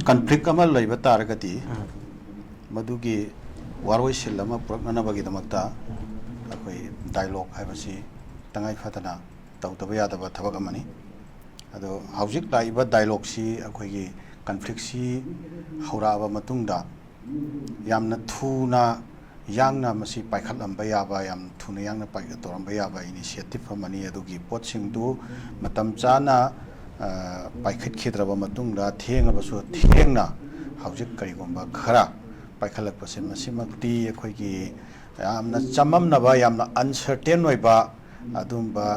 conflict ama laiba taragati madugi waroi silama puraknanabagi damakta akoi dialogue haibasi tangai fatana tawtaba yadaba thabak amani ado haujik laiba dialogue si akoi conflict si hauraba matungda yamna thuna yangna masi paikhatlamba yaba yam thuna yangna paikatoramba yaba initiative amani adugi potsingdu matam chana paikhat khidraba matungda thengabasu thengna haujik karigomba khara paikhalakpase masimakti akhoigi yamna chamamnaba yamna uncertain oiba adumba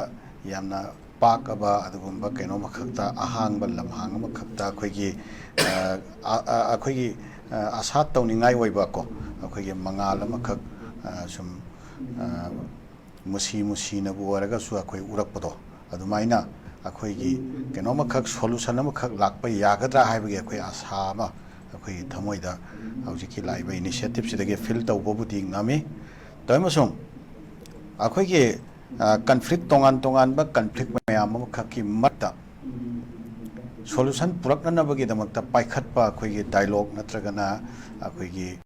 yamna pakaba adugumba keno makhakta ahangba lamhang makhakta akhoigi asat tawningai oiba ko akhoigi mangal amakhak sum musi na buaraga su akhoi urakpado adumaina akhoigi keno makhak solution amakhak lakpa yagadra haibagi akhoi asa ma akoi thamoida haujiki laiba initiative sidage fill tawbobudi ngami toimasung akhoigi conflict tongan ba conflict mayam amakhaki matta solution puraknanabagi damakta paikhatpa akhoigi dialogue natragana akhoigi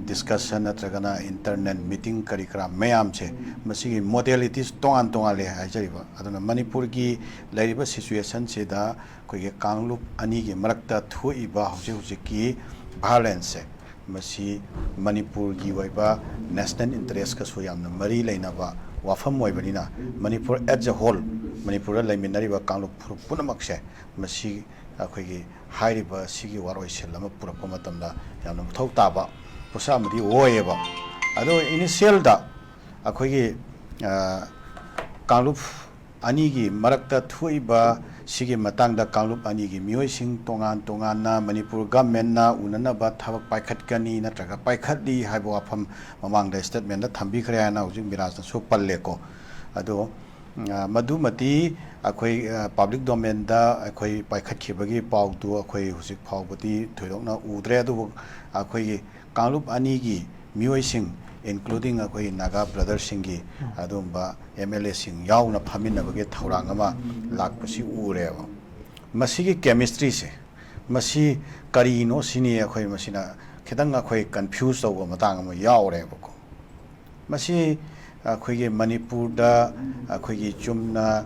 discussion natragana internet meeting karikra mayam che masigi modalities tongan le haijariba aduna manipur gi lairiba situation se da akhoigi kanglup ani gi marakta thuiba hujiki violence masi manipur gi waiba national interest ka so yamna mari leinaba wafam oibanina manipur as a whole manipur laiminariba kanglup punamakse masi akhoigi hairiba sigi waroi selama purappa matamda yamna muthau taba pusamadi oyeba ado initial da akhoigi kanglup ani gi marakta thuiba sigi matangda kanglup ani gi mioi sing tongan na manipur government na unana ba thabak paikhatkani natraga paikhati haibo afam mamangda statement da thambi khare na hujing miraj na so palle ko ado madumati akhoi public domain da akhoi paikhatkibagi pawdu akhoi hujik phawbati thoidokna udre adu akhoi kanglup ani gi mioi sing including akhoi naga brothers singi adumba MLA sing yauna phaminabage thaurang ama lakpasi ureba masigi chemistry se masi karino sini akhoi masina khidang akhoi confuse tawba matang ama yaureba ko masi akhoi manipur da akhoi chumna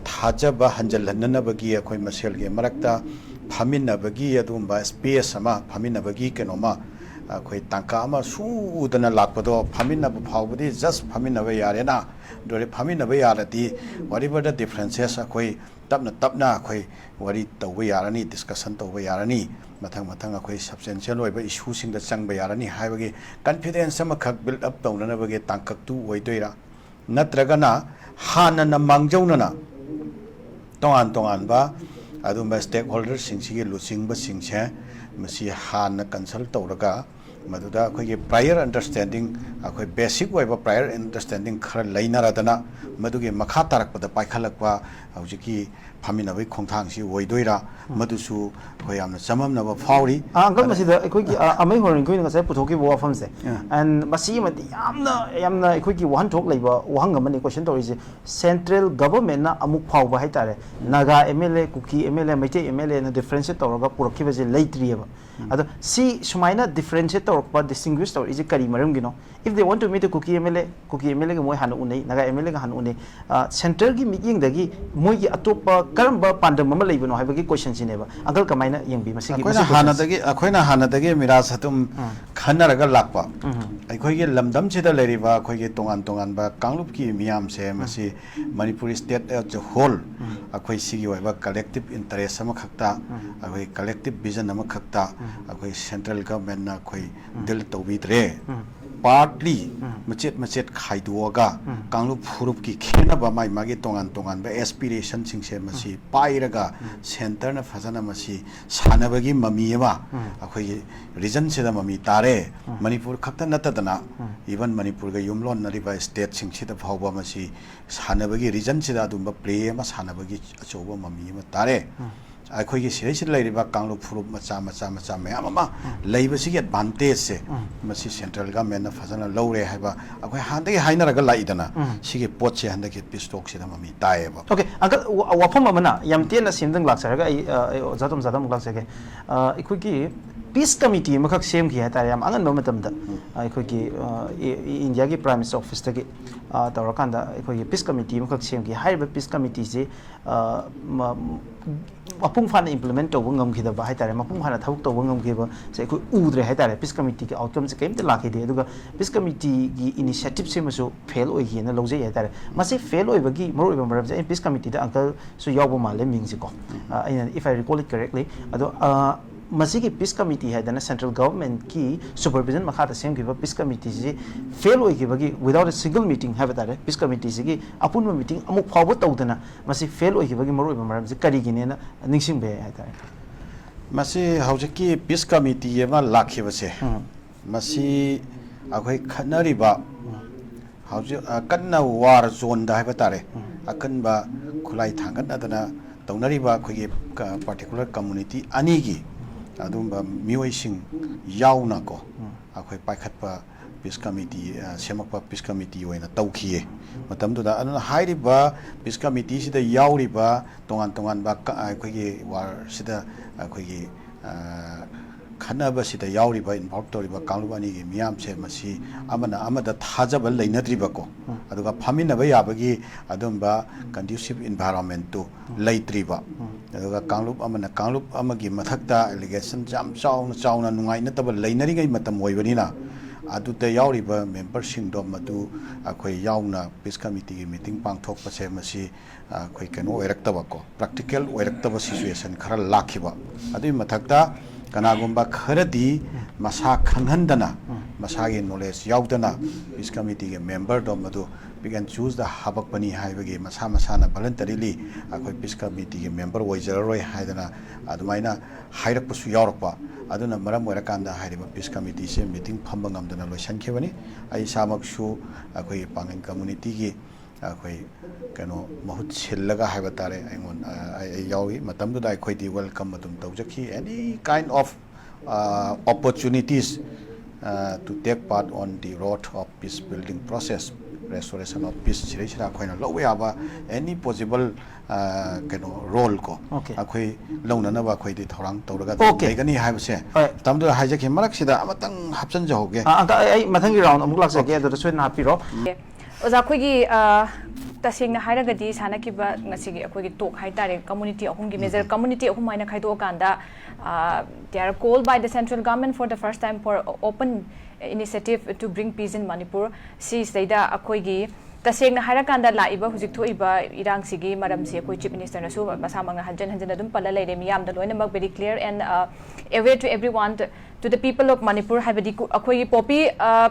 thajaba hanjalhananabagi akhoi maselge marakta phaminabagi adumba space ama phaminabagi kenoma akoi tangka ama suudana lakpado phaminaba phawbudi just phaminaba yarena dore phaminaba yarati whatever the differences akoi tapna akoi wari tawba yarani discussion tawba yarani mathang akoi substantial oiba issue sing da changba yarani haibagi confidence ama khak build up tawna bage tangkak tu oidoira natragana hanana mangjawna tongan ba adumba stakeholders singsi lusingba singse masi hana consult tawraga maduda akhoi prior understanding akhoi basic oiba prior understanding khara lainaradana madugi makha tarakpada paikhalakwa haujiki phaminabai khongthang si oidoira madusu khoi amna chamamnaba fauri angka masida akhoi ki amai horin khoi ngasai puthoki bo famse and masi mati yamna akhoi ki wahan thok leiba wahang amani question tori central government na amuk phawba haitare naga MLA kuki MLA maite MLA na differentiate tawraga purakhiba je leitrieba ado si sumaina differentiate tawrpa distinguish tawr is kari maram gino if they want to meet a kuki MLA ga moi hanu unai naga MLA ga hanu unai central gi meeting dagi moi gi atopa karamba pandam mama leibano haibagi question sineba angal kamaina yengbi masigi akoina hanadagi miraj hatum khanaraga lakpa akhoi gi lamdam chida leriba akhoi gi tongan ba kanglup ki miyam se masi manipur state as a whole akhoi sigi waiba collective interest ama khakta akhoi collective vision ama khakta akhoi central government na akhoi dil tawbidre partly macet khaiduaga kanglup furup ki khena ba mai magi tongan ba aspiration singse masi pairaga center na fazana masi sanabagi mami ba akhoi region se da mami tare manipur khakta natadana even manipur ga yumlon nariba state singse da phawba masi sanabagi region se da dumba play ma sanabagi achoba mami ma tare ꯑꯩꯈꯣꯏꯒꯤ ꯁꯤꯗꯩꯁꯤꯗ ꯂꯩꯔꯤꯕ ꯀꯥꯡꯂꯨꯞ ꯐꯨꯔꯨꯞ ꯃꯆꯥ ꯃꯌꯥꯝ ꯑꯃ ꯂꯩꯕꯁꯤꯒꯤ ꯑꯦꯗꯚꯥꯟꯇꯦꯖꯁꯦ ꯃꯁꯤ central ꯒꯚꯔꯟꯃꯦꯟꯠꯅ ꯐꯖꯅ ꯂꯧꯔꯦ ꯍꯥꯏꯕ ꯑꯩꯈꯣꯏ ꯍꯥꯟꯅꯗꯒꯤ ꯍꯥꯏꯅꯔꯒ ꯂꯥꯛꯏꯗꯅ ꯁꯤꯒꯤ ꯄꯣꯠꯁꯦ ꯍꯟꯗꯛꯀꯤ ꯄꯤꯁ ꯇꯣꯛꯁꯤꯗ ꯃꯃꯤ ꯇꯥꯏꯌꯦꯕ ꯑꯣꯀꯦ ꯑꯪꯀꯜ ꯋꯥꯐꯝ ꯑꯃꯅ ꯌꯥꯝ ꯇꯦꯟꯅ ꯁꯦꯝꯗꯪ ꯂꯥꯛꯆꯔꯒ ꯑꯩ ꯑꯣꯖꯥ ꯇꯣꯝꯖꯥꯗ ꯑꯃꯨꯛ ꯂꯥꯛꯆꯒꯦ ꯑꯩꯈꯣꯏꯒꯤ ꯄꯤꯁ ꯀꯃꯤꯇꯤ ꯑꯃꯈꯛ ꯁꯦꯝꯈꯤ ꯍꯥꯏꯇꯥꯔꯦ ꯌꯥꯝ ꯑꯉꯟꯕ ꯃꯇꯝꯗ ꯑꯩꯈꯣꯏꯒꯤ ꯏꯟꯗꯤꯌꯥꯒꯤ ꯄ꯭ꯔꯥꯏꯝ ꯃꯤꯅꯤꯁꯇꯔ ꯑꯣꯐꯤꯁꯇꯒꯤ ꯇꯧꯔꯀꯥꯟꯗ ꯑꯩꯈꯣꯏꯒꯤ ꯄꯤꯁ ꯀꯃꯤꯇꯤ ꯑꯃꯈꯛ ꯁꯦꯝꯈꯤ ꯍꯥꯏꯔꯤꯕ ꯄꯤꯁ ꯀꯃꯤꯇꯤꯁꯤ ꯃꯄꯨꯡ ꯐꯥꯅ ꯏꯝꯄ꯭ꯂꯤꯃꯦꯟ ꯇꯧꯕ ꯉꯝꯈꯤꯗꯕ ꯍꯥꯏꯇꯥꯔꯦ ꯃꯄꯨꯡ ꯐꯥꯅ ꯊꯕꯛ ꯇꯧꯕ ꯉꯝꯈꯤꯕꯁꯦ ꯑꯩꯈꯣꯏ ꯎꯗ꯭ꯔꯦ ꯍꯥꯏꯇꯥꯔꯦ ꯄꯤꯁ ꯀꯃꯤꯇꯤꯒꯤ ꯑꯥꯎꯠꯀꯝꯁꯦ ꯀꯩꯝꯇ ꯂꯥꯛꯈꯤꯗꯦ ꯑꯗꯨꯒ ꯄꯤꯁ ꯀꯃꯤꯇꯤꯒꯤ ꯏꯅꯤꯁꯤꯌꯦꯇꯤꯚꯁꯤꯃꯁꯨ ꯐꯦꯜ ꯑꯣꯏꯈꯤയെꯅ ꯂꯧꯖꯩ ꯍꯥꯏꯇꯥꯔꯦ ꯃꯁꯤ ꯐꯦꯜ ꯑꯣꯏꯕꯒꯤ ꯃꯔꯨꯑꯣꯏꯕ ꯃꯔꯝꯁꯦ ꯑꯩ ꯄꯤꯁ ꯀꯃꯤꯇꯤꯗ ꯑꯪꯀꯜꯁꯨ ꯌꯥꯎꯕ ꯃꯥꯜꯂꯦ ꯃꯤꯡꯁꯤꯀꯣ ꯑꯩꯅ ꯏꯐ ꯑꯥꯏ ꯔꯤꯀꯣꯜ ꯏꯠ ꯀꯔꯦꯛꯠꯂꯤ ꯑꯗꯣ ꯃꯁꯤꯒꯤ ꯄꯤꯁ ꯀꯃꯤꯇꯤ ꯍꯥꯏꯗꯅ ꯁꯦꯟꯇ꯭ꯔꯦꯜ ꯒꯚꯔꯟꯃꯦꯟꯠꯀꯤ ꯁꯨꯄꯔꯚꯤꯖꯟ ꯃꯈꯥꯗ ꯁꯦꯝꯈꯤꯕ ꯄꯤꯁ ꯀꯃꯤꯇꯤꯁꯤ ꯐꯦꯜ ꯑꯣꯏꯈꯤꯕꯒꯤ ꯋꯤꯗꯥꯎꯠ ꯑꯦ ꯁꯤꯡꯒꯜ ꯃꯤꯇꯤꯡ ꯍꯥꯏꯕ ꯇꯥꯔꯦ ꯄꯤꯁ ꯀꯃꯤꯇꯤꯁꯤꯒꯤ ꯑꯄꯨꯟꯕ ꯃꯤꯇꯤꯡ ꯑꯃꯨꯛ ꯐꯥꯎꯕ ꯇꯧꯗꯅ ꯃꯁꯤ ꯐꯦꯜ ꯑꯣꯏꯈꯤꯕꯒꯤ ꯃꯔꯨꯑꯣꯏꯕ ꯃꯔꯝꯁꯤ ꯀꯔꯤꯒꯤꯅꯦꯅ ꯅꯤꯡꯁꯤꯡꯕ ꯌꯥꯏ ꯍꯥꯏꯇꯥꯔꯦ ꯃꯁꯤ ꯍꯧꯖꯤꯛꯀꯤ ꯄꯤꯁ ꯀꯃꯤꯇꯤ ꯑꯃ ꯂꯥꯛꯈꯤꯕꯁꯦ ꯃꯁꯤ ꯑꯩꯈꯣꯏ ꯈꯠꯅꯔꯤꯕ ꯍꯧꯖꯤꯛ ꯀꯟꯅ ꯋꯥꯔ ꯖꯣꯟꯗ ꯍꯥꯏꯕ ꯇꯥꯔꯦ ꯑꯀꯟꯕ ꯈꯨꯠꯂꯥꯏ ꯊꯥꯡꯒꯠꯅꯗꯅ ꯇꯧꯅꯔꯤꯕ ꯑꯩꯈꯣꯏꯒꯤ ꯄꯥꯔꯇꯤꯀꯨꯂꯔ ꯀꯝꯃꯨꯅꯤꯇꯤ ꯑꯅꯤꯒꯤ ꯑꯗꯨꯝꯕ ꯃꯤꯑꯣꯏꯁꯤꯡ ꯌꯥꯎꯅꯀꯣ ꯑꯩꯈꯣꯏ ꯄꯥꯏꯈꯠꯄ ꯄꯤꯁ ꯀꯃꯤꯇꯤ ꯁꯦꯝꯃꯛꯄ ꯄꯤꯁ ꯀꯃꯤꯇꯤ ꯑꯣꯏꯅ ꯇꯧꯈꯤꯌꯦ ꯃꯇꯝꯗꯨꯗ ꯑꯗꯨꯅ ꯍꯥꯏꯔꯤꯕ ꯄꯤꯁ ꯀꯃꯤꯇꯤꯁꯤꯗ ꯌꯥꯎꯔꯤꯕ ꯇꯣꯉꯥꯟ ꯇꯣꯉꯥꯟꯕ ꯑꯩꯈꯣꯏꯒꯤ ꯋꯥꯔꯁꯤꯗ ꯑꯩꯈꯣꯏꯒꯤ ꯈꯟꯅꯕꯁꯤꯗ ꯌꯥꯎꯔꯤꯕ ꯏꯟꯚꯣꯜꯞ ꯇꯧꯔꯤꯕ ꯀꯥꯡꯂꯨꯞ ꯑꯅꯤꯒꯤ ꯃꯤꯌꯥꯝꯁꯦ ꯃꯁꯤ ꯑꯃꯅ ꯑꯃꯗ ꯊꯥꯖꯕ ꯂꯩꯅꯗ꯭ꯔꯤꯕꯀꯣ ꯑꯗꯨꯒ ꯐꯝꯃꯤꯟꯅꯕ ꯌꯥꯕꯒꯤ ꯑꯗꯨꯝꯕ ꯀꯟꯗ꯭ꯌꯨꯁꯤꯞ ꯏꯟꯚꯥꯏꯔꯣꯟꯃꯦꯟꯠꯇꯨ ꯂꯩꯇ꯭ꯔꯤꯕ ꯑꯗꯨꯒ ꯀꯥꯡꯂꯨꯞ ꯑꯃꯅ ꯀꯥꯡꯂꯨꯞ ꯑꯃꯒꯤ ꯃꯊꯛꯇ ꯑꯦꯂꯤꯒꯦꯁꯟ ꯌꯥꯝ ꯆꯥꯎꯅ ꯅꯨꯡꯉꯥꯏꯅꯗꯕ ꯂꯩꯅꯔꯤꯉꯩ ꯃꯇꯝ ꯑꯣꯏꯕꯅꯤꯅ ꯑꯗꯨꯗ ꯌꯥꯎꯔꯤꯕ ꯃꯦꯝꯕꯔꯁꯤꯡꯗꯣ ꯃꯗꯨ ꯑꯩꯈꯣꯏ ꯌꯥꯎꯅ ꯄꯤꯁ ꯀꯃꯤꯇꯤꯒꯤ ꯃꯤꯇꯤꯡ ꯄꯥꯡꯊꯣꯛꯄꯁꯦ ꯃꯁꯤ ꯑꯩꯈꯣꯏ ꯀꯩꯅꯣ ꯑꯣꯏꯔꯛꯇꯕꯀꯣ ꯄ꯭ꯔꯥꯛꯇꯤꯀꯦꯜ ꯑꯣꯏꯔꯛꯇꯕ ꯁꯤꯆꯨꯋꯦꯁꯟ ꯈꯔ ꯂꯥꯛꯈꯤꯕ ꯑꯗꯨꯒꯤ ꯃꯊꯛꯇ ꯀꯅꯥꯒꯨꯝꯕ ꯈꯔꯗꯤ ꯃꯁꯥ ꯈꯪꯍꯟꯗꯅ ꯃꯁꯥꯒꯤ ꯅꯣꯂꯦꯖ ꯌꯥꯎꯗꯅ ꯄꯤꯁ ꯀꯃꯤꯇꯤꯒꯤ ꯃꯦꯝꯕꯔꯗꯣ ꯃꯗꯨ ꯄꯤꯛ ꯑꯦꯟ ꯆꯨꯁꯗ ꯍꯥꯞꯄꯛꯄꯅꯤ ꯍꯥꯏꯕꯒꯤ ꯃꯁꯥꯅ ꯚꯂꯟꯇꯔꯤꯂꯤ ꯑꯩꯈꯣꯏ ꯄꯤꯁ ꯀꯃꯤꯇꯤꯒꯤ ꯃꯦꯝꯕꯔ ꯑꯣꯏꯖꯔꯔꯣꯏ ꯍꯥꯏꯗꯅ ꯑꯗꯨꯃꯥꯏꯅ ꯍꯥꯏꯔꯛꯄꯁꯨ ꯌꯥꯎꯔꯛꯄ ꯑꯗꯨꯅ ꯃꯔꯝ ꯑꯣꯏꯔꯀꯥꯟꯗ ꯍꯥꯏꯔꯤꯕ ꯄꯤꯁ ꯀꯃꯤꯇꯤꯁꯦ ꯃꯤꯇꯤꯡ ꯐꯝꯕ ꯉꯝꯗꯅ ꯂꯣꯏꯁꯤꯟꯈꯤꯕꯅꯤ ꯑꯩ ꯏꯁꯥꯃꯛꯁꯨ ꯑꯩꯈꯣꯏꯒꯤ ꯄꯥꯡꯒꯟ ꯀꯝꯃꯨꯅꯤꯇꯤꯒꯤ ꯑꯩꯈꯣꯏ ꯀꯩꯅꯣ ꯃꯍꯨꯠ ꯁꯤꯜꯂꯒ ꯍꯥꯏꯕ ꯇꯥꯔꯦ ꯑꯩ ꯌꯥꯎꯏ ꯃꯇꯝꯗꯨꯗ ꯑꯩꯈꯣꯏꯗꯤ ꯋꯦꯜꯀꯝ ꯑꯗꯨꯝ ꯇꯧꯖꯈꯤ any kind of opportunities to take part on the road of peace building process, restoration of peace. Sira akhoi lawba yaba any possible keno role ko akhoi launa na ba akhoi di thorang tawraga daigani haibse tamdu haijaki marak sida amatang hapsan jahoge ai mathangi round amuk laksake adu soina hapiro oza khoi gi tasengna hairagadi sanakiba ngasigi akhoi talk haitare community ahum gi major community ahum haina khaido kanda they are called by the central government for the first time for open initiative to bring peace in Manipur si saida akhoi gi tasengna hairaganda laiba hujik thoiba irang sigi maram si akhoi chief minister na su masamang hanjan adum pala leire miyam da loina mak very clear and aware to everyone to the people of Manipur habadi akhoi poppy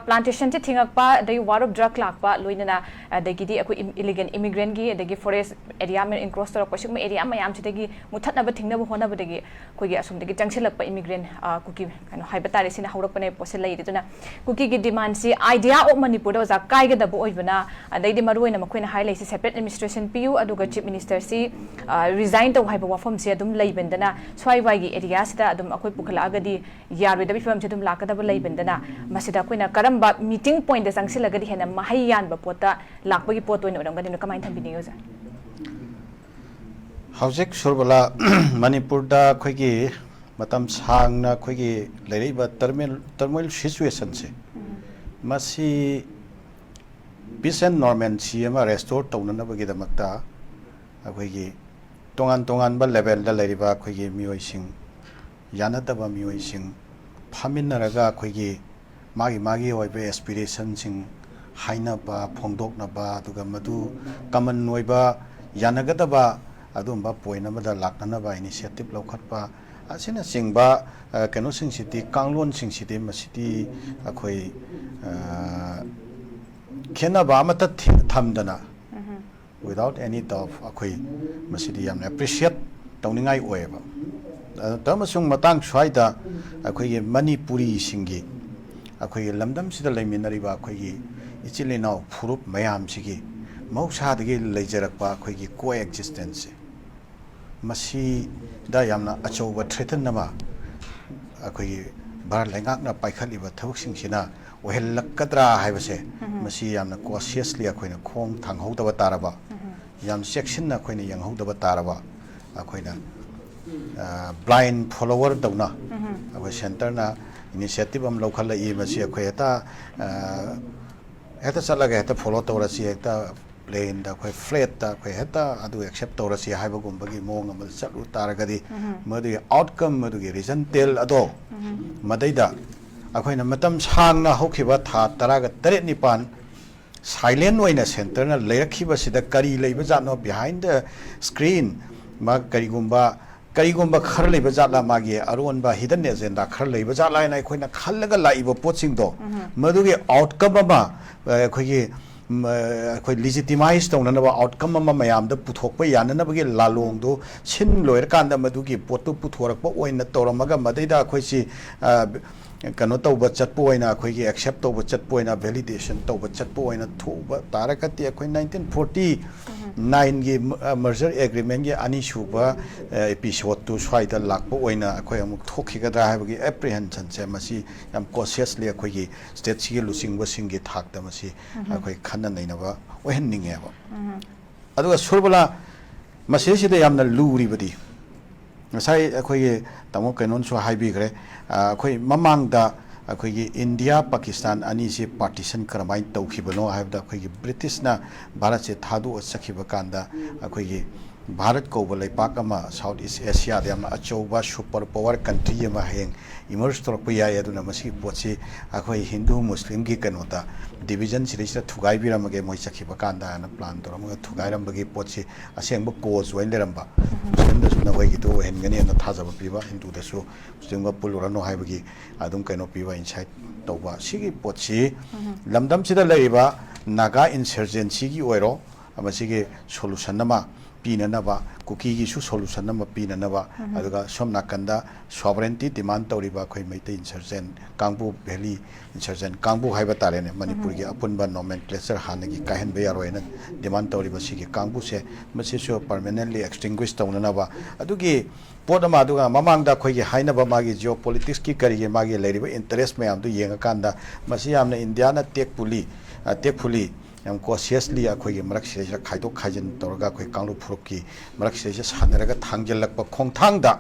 plantation che thingakpa dai war of drug lakpa loinana dagidi akhoi illegal immigrant gi dagi forest area men encroach tor pasik area mayam chidagi muthatna ba thingna ba hona ba dagi khoi gi asum dagi changsilakpa immigrant kuki kano haiba tare sina haurakpane posel lai dituna kuki gi demand si idea of Manipur da za kai ga da bo oibana adai di maruina makhoina high lai si separate administration pu aduga chief minister si resign to haiba wafam si adum leibendana swai wai gi area sida adum akhoi pukhala agadi ꯌꯥꯔꯣꯏꯗꯕ ꯐꯤꯕꯝꯁꯦ ꯑꯗꯨꯝ ꯂꯥꯛꯀꯗꯕ ꯂꯩꯕꯟꯗꯅ ꯃꯁꯤꯗ ꯑꯩꯈꯣꯏꯅ ꯀꯔꯝꯕ meeting ꯄꯣꯏꯟꯠꯇ ꯆꯪꯁꯤꯜꯂꯒꯗꯤ ꯍꯦꯟꯅ ꯃꯍꯩ ꯌꯥꯟꯕ ꯄꯣꯠꯇ ꯂꯥꯛꯄꯒꯤ ꯄꯣꯠ ꯑꯣꯏꯅ ꯑꯣꯏꯔꯝꯒꯅꯤ ꯀꯃꯥꯏꯅ ꯊꯝꯕꯤꯅꯤꯡꯉꯤ ꯑꯣꯖꯥ ꯍꯧꯖꯤꯛ ꯁꯨꯔꯕꯂꯥ ꯃꯅꯤꯄꯨꯔꯗ ꯑꯩꯈꯣꯏꯒꯤ ꯃꯇꯝ ꯁꯥꯡꯅ ꯑꯩꯈꯣꯏꯒꯤ ꯂꯩꯔꯤꯕ ꯇꯔꯃꯣꯏꯜ ꯁꯤꯆꯨꯋꯦꯁꯟꯁꯦ ꯃꯁꯤ ꯄꯤꯁ ꯑꯦꯟ ꯅꯣꯔꯃꯦꯟꯁꯤ ꯑꯃ ꯔꯦꯁꯇꯣꯔ ꯇꯧꯅꯅꯕꯒꯤꯗꯃꯛꯇ ꯑꯩꯈꯣꯏꯒꯤ ꯇꯣꯉꯥꯟꯕ ꯂꯦꯚꯦꯜꯗ ꯂꯩꯔꯤꯕ ꯑꯩꯈꯣꯏꯒꯤ ꯃꯤꯑꯣꯏꯁꯤꯡ ꯌꯥꯅꯗꯕ ꯃꯤꯑꯣꯏꯁꯤꯡ ꯐꯝꯃꯤꯟꯅꯔꯒ ꯑꯩꯈꯣꯏꯒꯤ ꯃꯥꯒꯤ ꯑꯣꯏꯕ ꯑꯦꯁꯄꯤꯔꯦꯁꯟꯁꯤꯡ ꯍꯥꯏꯅꯕ ꯐꯣꯡꯗꯣꯛꯅꯕ ꯑꯗꯨꯒ ꯃꯗꯨ ꯀꯃꯟ ꯑꯣꯏꯕ ꯌꯥꯅꯒꯗꯕ ꯑꯗꯨꯝꯕ ꯄꯣꯏꯟꯠ ꯑꯃꯗ ꯂꯥꯛꯅꯅꯕ ꯏꯅꯤꯁꯤꯌꯦꯇꯤꯚ ꯂꯧꯈꯠꯄ ꯑꯁꯤꯅꯆꯤꯡꯕ ꯀꯩꯅꯣꯁꯤꯡꯁꯤꯗꯤ ꯀꯥꯡꯂꯣꯟꯁꯤꯡꯁꯤꯗꯤ ꯃꯁꯤꯗꯤ ꯑꯩꯈꯣꯏ ꯈꯦꯟꯅꯕ ꯑꯃꯠꯇ ꯊꯝꯗꯅ without any doubt ꯑꯩꯈꯣꯏ ꯃꯁꯤꯗꯤ ꯌꯥꯝꯅ ꯑꯦꯄ꯭ꯔꯤꯁꯤꯌꯦꯠ ꯇꯧꯅꯤꯡꯉꯥꯏ ꯑꯣꯏꯌꯦꯕ ꯑꯃꯁꯨꯡ ꯃꯇꯥꯡ ꯁ꯭ꯋꯥꯏꯗ ꯑꯩꯈꯣꯏꯒꯤ ꯃꯅꯤꯄꯨꯔꯤꯁꯤꯡꯒꯤ ꯑꯩꯈꯣꯏꯒꯤ ꯂꯝꯗꯝꯁꯤꯗ ꯂꯩꯃꯤꯟꯅꯔꯤꯕ ꯑꯩꯈꯣꯏꯒꯤ ꯏꯆꯤꯜ ꯏꯅꯥꯎ ꯐꯨꯔꯨꯞ ꯃꯌꯥꯝꯁꯤꯒꯤ ꯃꯍꯧꯁꯥꯗꯒꯤ ꯂꯩꯖꯔꯛꯄ ꯑꯩꯈꯣꯏꯒꯤ ꯀꯣ ꯑꯦꯛꯖꯤꯁꯇꯦꯟꯁꯁꯦ ꯃꯁꯤꯗ ꯌꯥꯝꯅ ꯑꯆꯧꯕ ꯊ꯭ꯔꯦꯇꯟ ꯑꯃ ꯑꯩꯈꯣꯏꯒꯤ ꯚꯥꯔꯠ ꯂꯩꯉꯥꯛꯅ ꯄꯥꯏꯈꯠꯂꯤꯕ ꯊꯕꯛꯁꯤꯡꯁꯤꯅ ꯑꯣꯏꯍꯜꯂꯛꯀꯗ꯭ꯔꯥ ꯍꯥꯏꯕꯁꯦ ꯃꯁꯤ ꯌꯥꯝꯅ ꯀꯣꯁꯤꯌꯁꯂꯤ ꯑꯩꯈꯣꯏꯅ ꯈꯣꯡ ꯊꯥꯡꯍꯧꯗꯕ ꯇꯥꯔꯕ ꯌꯥꯝ ꯆꯦꯛꯁꯤꯟꯅ ꯑꯩꯈꯣꯏꯅ ꯌꯦꯡꯍꯧꯗꯕ ꯇꯥꯔꯕ ꯑꯩꯈꯣꯏꯅ ꯕ꯭ꯂꯥꯏꯟ ꯐꯣꯂꯣꯋꯔ ꯇꯧꯅ ꯑꯩꯈꯣꯏ ꯁꯦꯟꯇꯔꯅ ꯏꯅꯤꯁꯤꯌꯦꯇꯤꯚ ꯑꯃ ꯂꯧꯈꯠꯂꯛꯏ ꯃꯁꯤ ꯑꯩꯈꯣꯏ ꯍꯦꯛꯇ ꯆꯠꯂꯒ ꯍꯦꯛꯇ ꯐꯣꯂꯣ ꯇꯧꯔꯁꯤ ꯍꯦꯛꯇ ꯄ꯭ꯂꯦꯟꯗ ꯑꯩꯈꯣꯏ ꯐ꯭ꯂꯦꯠꯇ ꯑꯩꯈꯣꯏ ꯍꯦꯛꯇ ꯑꯗꯨ ꯑꯦꯛꯁꯦꯞ ꯇꯧꯔꯁꯤ ꯍꯥꯏꯕꯒꯨꯝꯕꯒꯤ ꯃꯑꯣꯡ ꯑꯃꯗ ꯆꯠꯂꯨ ꯇꯥꯔꯒꯗꯤ ꯃꯗꯨꯒꯤ ꯑꯥꯎꯠꯀꯝ ꯃꯗꯨꯒꯤ ꯔꯤꯖꯜꯇꯦꯜ ꯑꯗꯣ ꯃꯗꯩꯗ ꯑꯩꯈꯣꯏꯅ ꯃꯇꯝ ꯁꯥꯡꯅ ꯍꯧꯈꯤꯕ ꯊꯥ 19 ꯁꯥꯏꯂꯦꯟ ꯑꯣꯏꯅ ꯁꯦꯟꯇꯔꯅ ꯂꯩꯔꯛꯈꯤꯕꯁꯤꯗ ꯀꯔꯤ ꯂꯩꯕ ꯖꯥꯠꯅꯣ ꯕꯤꯍꯥꯏꯟ ꯗ ꯁ꯭ꯀ꯭ꯔꯤꯟ ꯃꯥ ꯀꯔꯤꯒꯨꯝꯕ ꯈꯔ ꯂꯩꯕ ꯖꯥꯠꯂꯥ ꯃꯥꯒꯤ ꯑꯔꯣꯟꯕ ꯍꯤꯗꯟ ꯑꯦꯖꯦꯟꯗꯥ ꯈꯔ ꯂꯩꯕ ꯖꯥꯠꯂꯥ ꯍꯥꯏꯅ ꯑꯩꯈꯣꯏꯅ ꯈꯜꯂꯒ ꯂꯥꯛꯏꯕ ꯄꯣꯠꯁꯤꯡꯗꯣ ꯃꯗꯨꯒꯤ ꯑꯥꯎꯠꯀꯝ ꯑꯃ ꯑꯩꯈꯣꯏꯒꯤ ꯑꯩꯈꯣꯏ ꯂꯤꯖꯤꯇꯤꯃꯥꯏꯖ ꯇꯧꯅꯅꯕ ꯑꯥꯎꯠꯀꯝ ꯑꯃ ꯃꯌꯥꯝꯗ ꯄꯨꯊꯣꯛꯄ ꯌꯥꯅꯅꯕꯒꯤ ꯂꯥꯂꯣꯡꯗꯣ ꯁꯤꯟ ꯂꯣꯏꯔꯀꯥꯟꯗ ꯃꯗꯨꯒꯤ ꯄꯣꯠꯇꯨ ꯄꯨꯊꯣꯔꯛꯄ ꯑꯣꯏꯅ ꯇꯧꯔꯝꯃꯒ ꯃꯗꯩꯗ ꯑꯩꯈꯣꯏꯁꯤ ꯀꯩꯅꯣ ꯇꯧꯕ ꯆꯠꯄ ꯑꯣꯏꯅ ꯑꯩꯈꯣꯏꯒꯤ ꯑꯦꯛꯁꯦꯞ ꯇꯧꯕ ꯆꯠꯄ ꯑꯣꯏꯅ ꯚꯦꯂꯤꯗꯦꯁꯟ ꯇꯧꯕ ꯆꯠꯄ ꯑꯣꯏꯅ ꯊꯣꯛꯎꯕ ꯇꯥꯔꯒꯗꯤ ꯑꯩꯈꯣꯏ 1949ꯒꯤ ꯃꯔꯖꯔ ꯑꯦꯒ꯭ꯔꯤꯃꯦꯟꯒꯤ ꯑꯅꯤꯁꯨꯕ ꯑꯦꯄꯤꯁꯣꯗꯇꯨ ꯁ꯭ꯋꯥꯏꯗ ꯂꯥꯛꯄ ꯑꯣꯏꯅ ꯑꯩꯈꯣꯏ ꯑꯃꯨꯛ ꯊꯣꯛꯈꯤꯒꯗ꯭ꯔꯥ ꯍꯥꯏꯕꯒꯤ ꯑꯦꯄ꯭ꯔꯤꯍꯦꯟꯁꯟꯁꯦ ꯃꯁꯤ ꯌꯥꯝ ꯀꯣꯁꯤꯌꯁꯂꯤ ꯑꯩꯈꯣꯏꯒꯤ ꯁ꯭ꯇꯦꯠꯁꯤꯒꯤ ꯂꯨꯆꯤꯡꯕꯁꯤꯡꯒꯤ ꯊꯥꯛꯇ ꯃꯁꯤ ꯑꯩꯈꯣꯏ ꯈꯟꯅ ꯅꯩꯅꯕ ꯑꯣꯏꯍꯟꯅꯤꯡꯉꯦꯕ ꯑꯗꯨꯒ ꯁꯨꯔꯕꯂꯥ ꯃꯁꯤꯁꯤꯗ ꯌꯥꯝꯅ ꯂꯨꯔꯤꯕꯗꯤ ꯉꯁꯥꯏ ꯑꯩꯈꯣꯏꯒꯤ ꯇꯥꯃꯣ ꯀꯩꯅꯣꯅꯁꯨ ꯍꯥꯏꯕꯤꯈ꯭ꯔꯦ ꯑꯩꯈꯣꯏ ꯃꯃꯥꯡꯗ ꯑꯩꯈꯣꯏꯒꯤ ꯏꯟꯗꯤꯌꯥ ꯄꯥꯀꯤꯁꯇꯥꯟ ꯑꯅꯤꯁꯤ ꯄꯥꯔꯇꯤꯁꯟ ꯀꯔꯝꯍꯥꯏꯅ ꯇꯧꯈꯤꯕꯅꯣ ꯍꯥꯏꯕꯗ ꯑꯩꯈꯣꯏꯒꯤ ꯕ꯭ꯔꯤꯇꯤꯁꯅ ꯚꯥꯔꯠꯁꯦ ꯊꯥꯗꯣꯛꯑ ꯆꯠꯈꯤꯕ ꯀꯥꯟꯗ ꯑꯩꯈꯣꯏꯒꯤ ꯚꯥꯔꯠ ꯀꯧꯕ ꯂꯩꯄꯥꯛ ꯑꯃ ꯁꯥꯎꯠ ꯏꯁ ꯑꯦꯁꯤꯌꯥꯗ ꯌꯥꯝꯅ ꯑꯆꯧꯕ ꯁꯨꯄꯔ ꯄꯋꯥꯔ ꯀꯟꯇ꯭ꯔꯤ ꯑꯃ ꯍꯌꯦꯡ ꯏꯃꯔꯖ ꯇꯧꯔꯛꯄ ꯌꯥꯏ ꯑꯗꯨꯅ ꯃꯁꯤꯒꯤ ꯄꯣꯠꯁꯤ ꯑꯩꯈꯣꯏ ꯍꯤꯟꯗꯨ ꯃꯨꯁꯂꯤꯝꯒꯤ ꯀꯩꯅꯣꯗ ꯗꯤꯕꯤꯖꯟ ꯁꯤꯗꯩꯁꯤꯗ ꯊꯨꯒꯥꯏꯕꯤꯔꯝꯃꯒꯦ ꯃꯣꯏ ꯆꯠꯈꯤꯕ ꯀꯥꯟꯗ ꯍꯥꯏꯅ ꯄ꯭ꯂꯥꯟ ꯇꯧꯔꯝꯃꯒ ꯊꯨꯒꯥꯏꯔꯝꯕꯒꯤ ꯄꯣꯠꯁꯤ ꯑꯁꯦꯡꯕ ꯀꯣꯖ ꯑꯣꯏꯅ ꯂꯩꯔꯝꯕ ꯃꯨꯁꯂꯤꯝꯗꯁꯨ ꯅꯈꯣꯏꯒꯤꯗꯣ ꯑꯣꯏꯍꯟꯒꯅꯤꯅ ꯊꯥꯖꯕ ꯄꯤꯕ ꯍꯤꯟꯗꯨꯗꯁꯨ ꯃꯨꯁꯂꯤꯝꯒ ꯄꯨꯜꯂꯨꯔꯅꯨ ꯍꯥꯏꯕꯒꯤ ꯑꯗꯨꯝ ꯀꯩꯅꯣ ꯄꯤꯕ ꯏꯟꯁꯥꯏꯠ ꯇꯧꯕ ꯁꯤꯒꯤ ꯄꯣꯠꯁꯤ ꯂꯝꯗꯝꯁꯤꯗ ꯂꯩꯔꯤꯕ ꯅꯥꯒꯥ ꯏꯟꯁꯔꯖꯦꯟꯁꯤꯒꯤ ꯑꯣꯏꯔꯣ ꯃꯁꯤꯒꯤ ꯁꯣꯂꯨꯁꯟ ꯑꯃ ꯄꯤꯅꯅꯕ ꯀꯨꯀꯤꯒꯤꯁꯨ ꯁꯣꯂꯨꯁꯟ ꯑꯃ ꯄꯤꯅꯅꯕ ꯑꯗꯨꯒ ꯁꯣꯝ ꯅꯥꯀꯟꯗ ꯁꯣꯚꯔꯦꯟꯇꯤ ꯗꯤꯃꯥꯟ ꯇꯧꯔꯤꯕ ꯑꯩꯈꯣꯏ ꯃꯩꯇꯩ ꯏꯟꯁꯔꯖꯦꯟ ꯀꯥꯡꯕꯨ ꯚꯦꯂꯤ ꯏꯟꯁꯔꯖꯦꯟ ꯀꯥꯡꯕꯨ ꯍꯥꯏꯕ ꯇꯥꯔꯦꯅꯦ ꯃꯅꯤꯄꯨꯔꯒꯤ ꯑꯄꯨꯟꯕ ꯅꯣꯃꯦꯟꯀ꯭ꯂꯦꯆꯔ ꯍꯥꯟꯅꯒꯤ ꯀꯥꯏꯍꯟꯕ ꯌꯥꯔꯣꯏꯅ ꯗꯤꯃꯥꯟ ꯇꯧꯔꯤꯕ ꯁꯤꯒꯤ ꯀꯥꯡꯕꯨꯁꯦ ꯃꯁꯤꯁꯨ ꯄꯔꯃꯅꯦꯟꯠꯂꯤ ꯑꯦꯛꯁꯇꯤꯡꯒ꯭ꯋꯤꯁ ꯇꯧꯅꯅꯕ ꯑꯗꯨꯒꯤ ꯄꯣꯠ ꯑꯃ ꯑꯗꯨꯒ ꯃꯃꯥꯡꯗ ꯑꯩꯈꯣꯏꯒꯤ ꯍꯥꯏꯅꯕ ꯃꯥꯒꯤ ꯖꯤꯑꯣ ꯄꯣꯂꯤꯇꯤꯛꯁꯀꯤ ꯀꯔꯤꯒꯤ ꯃꯥꯒꯤ ꯂꯩꯔꯤꯕ ꯏꯟꯇꯔꯦꯁ ꯃꯌꯥꯝꯗꯨ ꯌꯦꯡꯉꯀꯥꯟꯗ ꯃꯁꯤ ꯌꯥꯝꯅ ꯏꯟꯗꯤꯌꯥꯅ ꯇꯦꯛꯐꯨꯜꯂꯤ ꯌꯥꯝ ꯀꯣꯁꯤꯌꯁꯂꯤ ꯑꯩꯈꯣꯏꯒꯤ ꯃꯔꯛꯁꯤꯗꯩꯁꯤꯗ ꯈꯥꯏꯗꯣꯛ ꯈꯥꯏꯖꯤन ꯇꯧꯔꯒ ꯑꯩꯈꯣꯏ ꯀꯥꯡꯂꯨꯞ ꯐꯨꯔꯨꯞꯀꯤ ꯃꯔꯛꯁꯤꯗꯩꯁꯤꯗ ꯁꯥꯟꯅꯔꯒ ꯊꯥꯡꯖꯤꯜꯂꯛꯄ ꯈꯣꯡꯊꯥꯡꯗ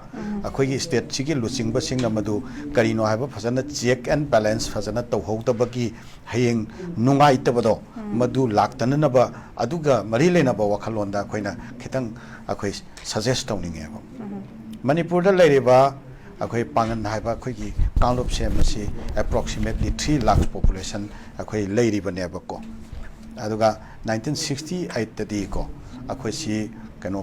ꯑꯩꯈꯣꯏꯒꯤ ꯁ꯭ꯇꯦꯠꯁꯤꯒꯤ ꯂꯨꯆꯤꯡꯕꯁꯤꯡꯅ ꯃꯗꯨ ꯀꯔꯤꯅꯣ ꯍꯥꯏꯕ ꯐꯖꯅ ꯆꯦꯛ ꯑꯦꯟ ꯕꯦꯂꯦꯟꯁ ꯐꯖꯅ ꯇꯧꯍꯧꯗꯕꯒꯤ ꯍꯌꯦꯡ ꯅꯨꯡꯉꯥꯏꯇꯕꯗो ꯃꯗꯨ ꯂꯥꯛꯇꯅꯅꯕ ꯑꯗꯨꯒ ꯃꯔꯤ ꯂꯩꯅꯕ ꯋꯥꯈꯜꯂꯣꯟꯗ ꯑꯩꯈꯣꯏꯅ ꯈꯤꯇꯪ ꯑꯩꯈꯣꯏ ꯁꯖꯦꯁ ꯇꯧꯅꯤꯡꯉꯦꯕ ꯃꯅꯤꯄꯨꯔꯗ ꯂꯩꯔꯤꯕ ꯑꯩꯈꯣꯏ ꯄꯥꯡꯒꯟ ꯍꯥꯏꯕ ꯑꯩꯈꯣꯏꯒꯤ ꯀꯥꯡꯂꯨꯞꯁꯦ ꯃꯁꯤ ꯑꯦꯄ꯭ꯔꯣꯛꯁꯤꯃꯦꯠꯂꯤ 3 lakhs ꯄꯣꯄꯨꯂꯦꯁꯟ ꯑꯩꯈꯣꯏ ꯂꯩꯔꯤꯕꯅꯦꯕꯀꯣ ꯑꯗꯨꯒ 1968ꯇꯗꯤ ꯀꯣ ꯑꯩꯈꯣꯏꯁꯤ ꯀꯩꯅꯣ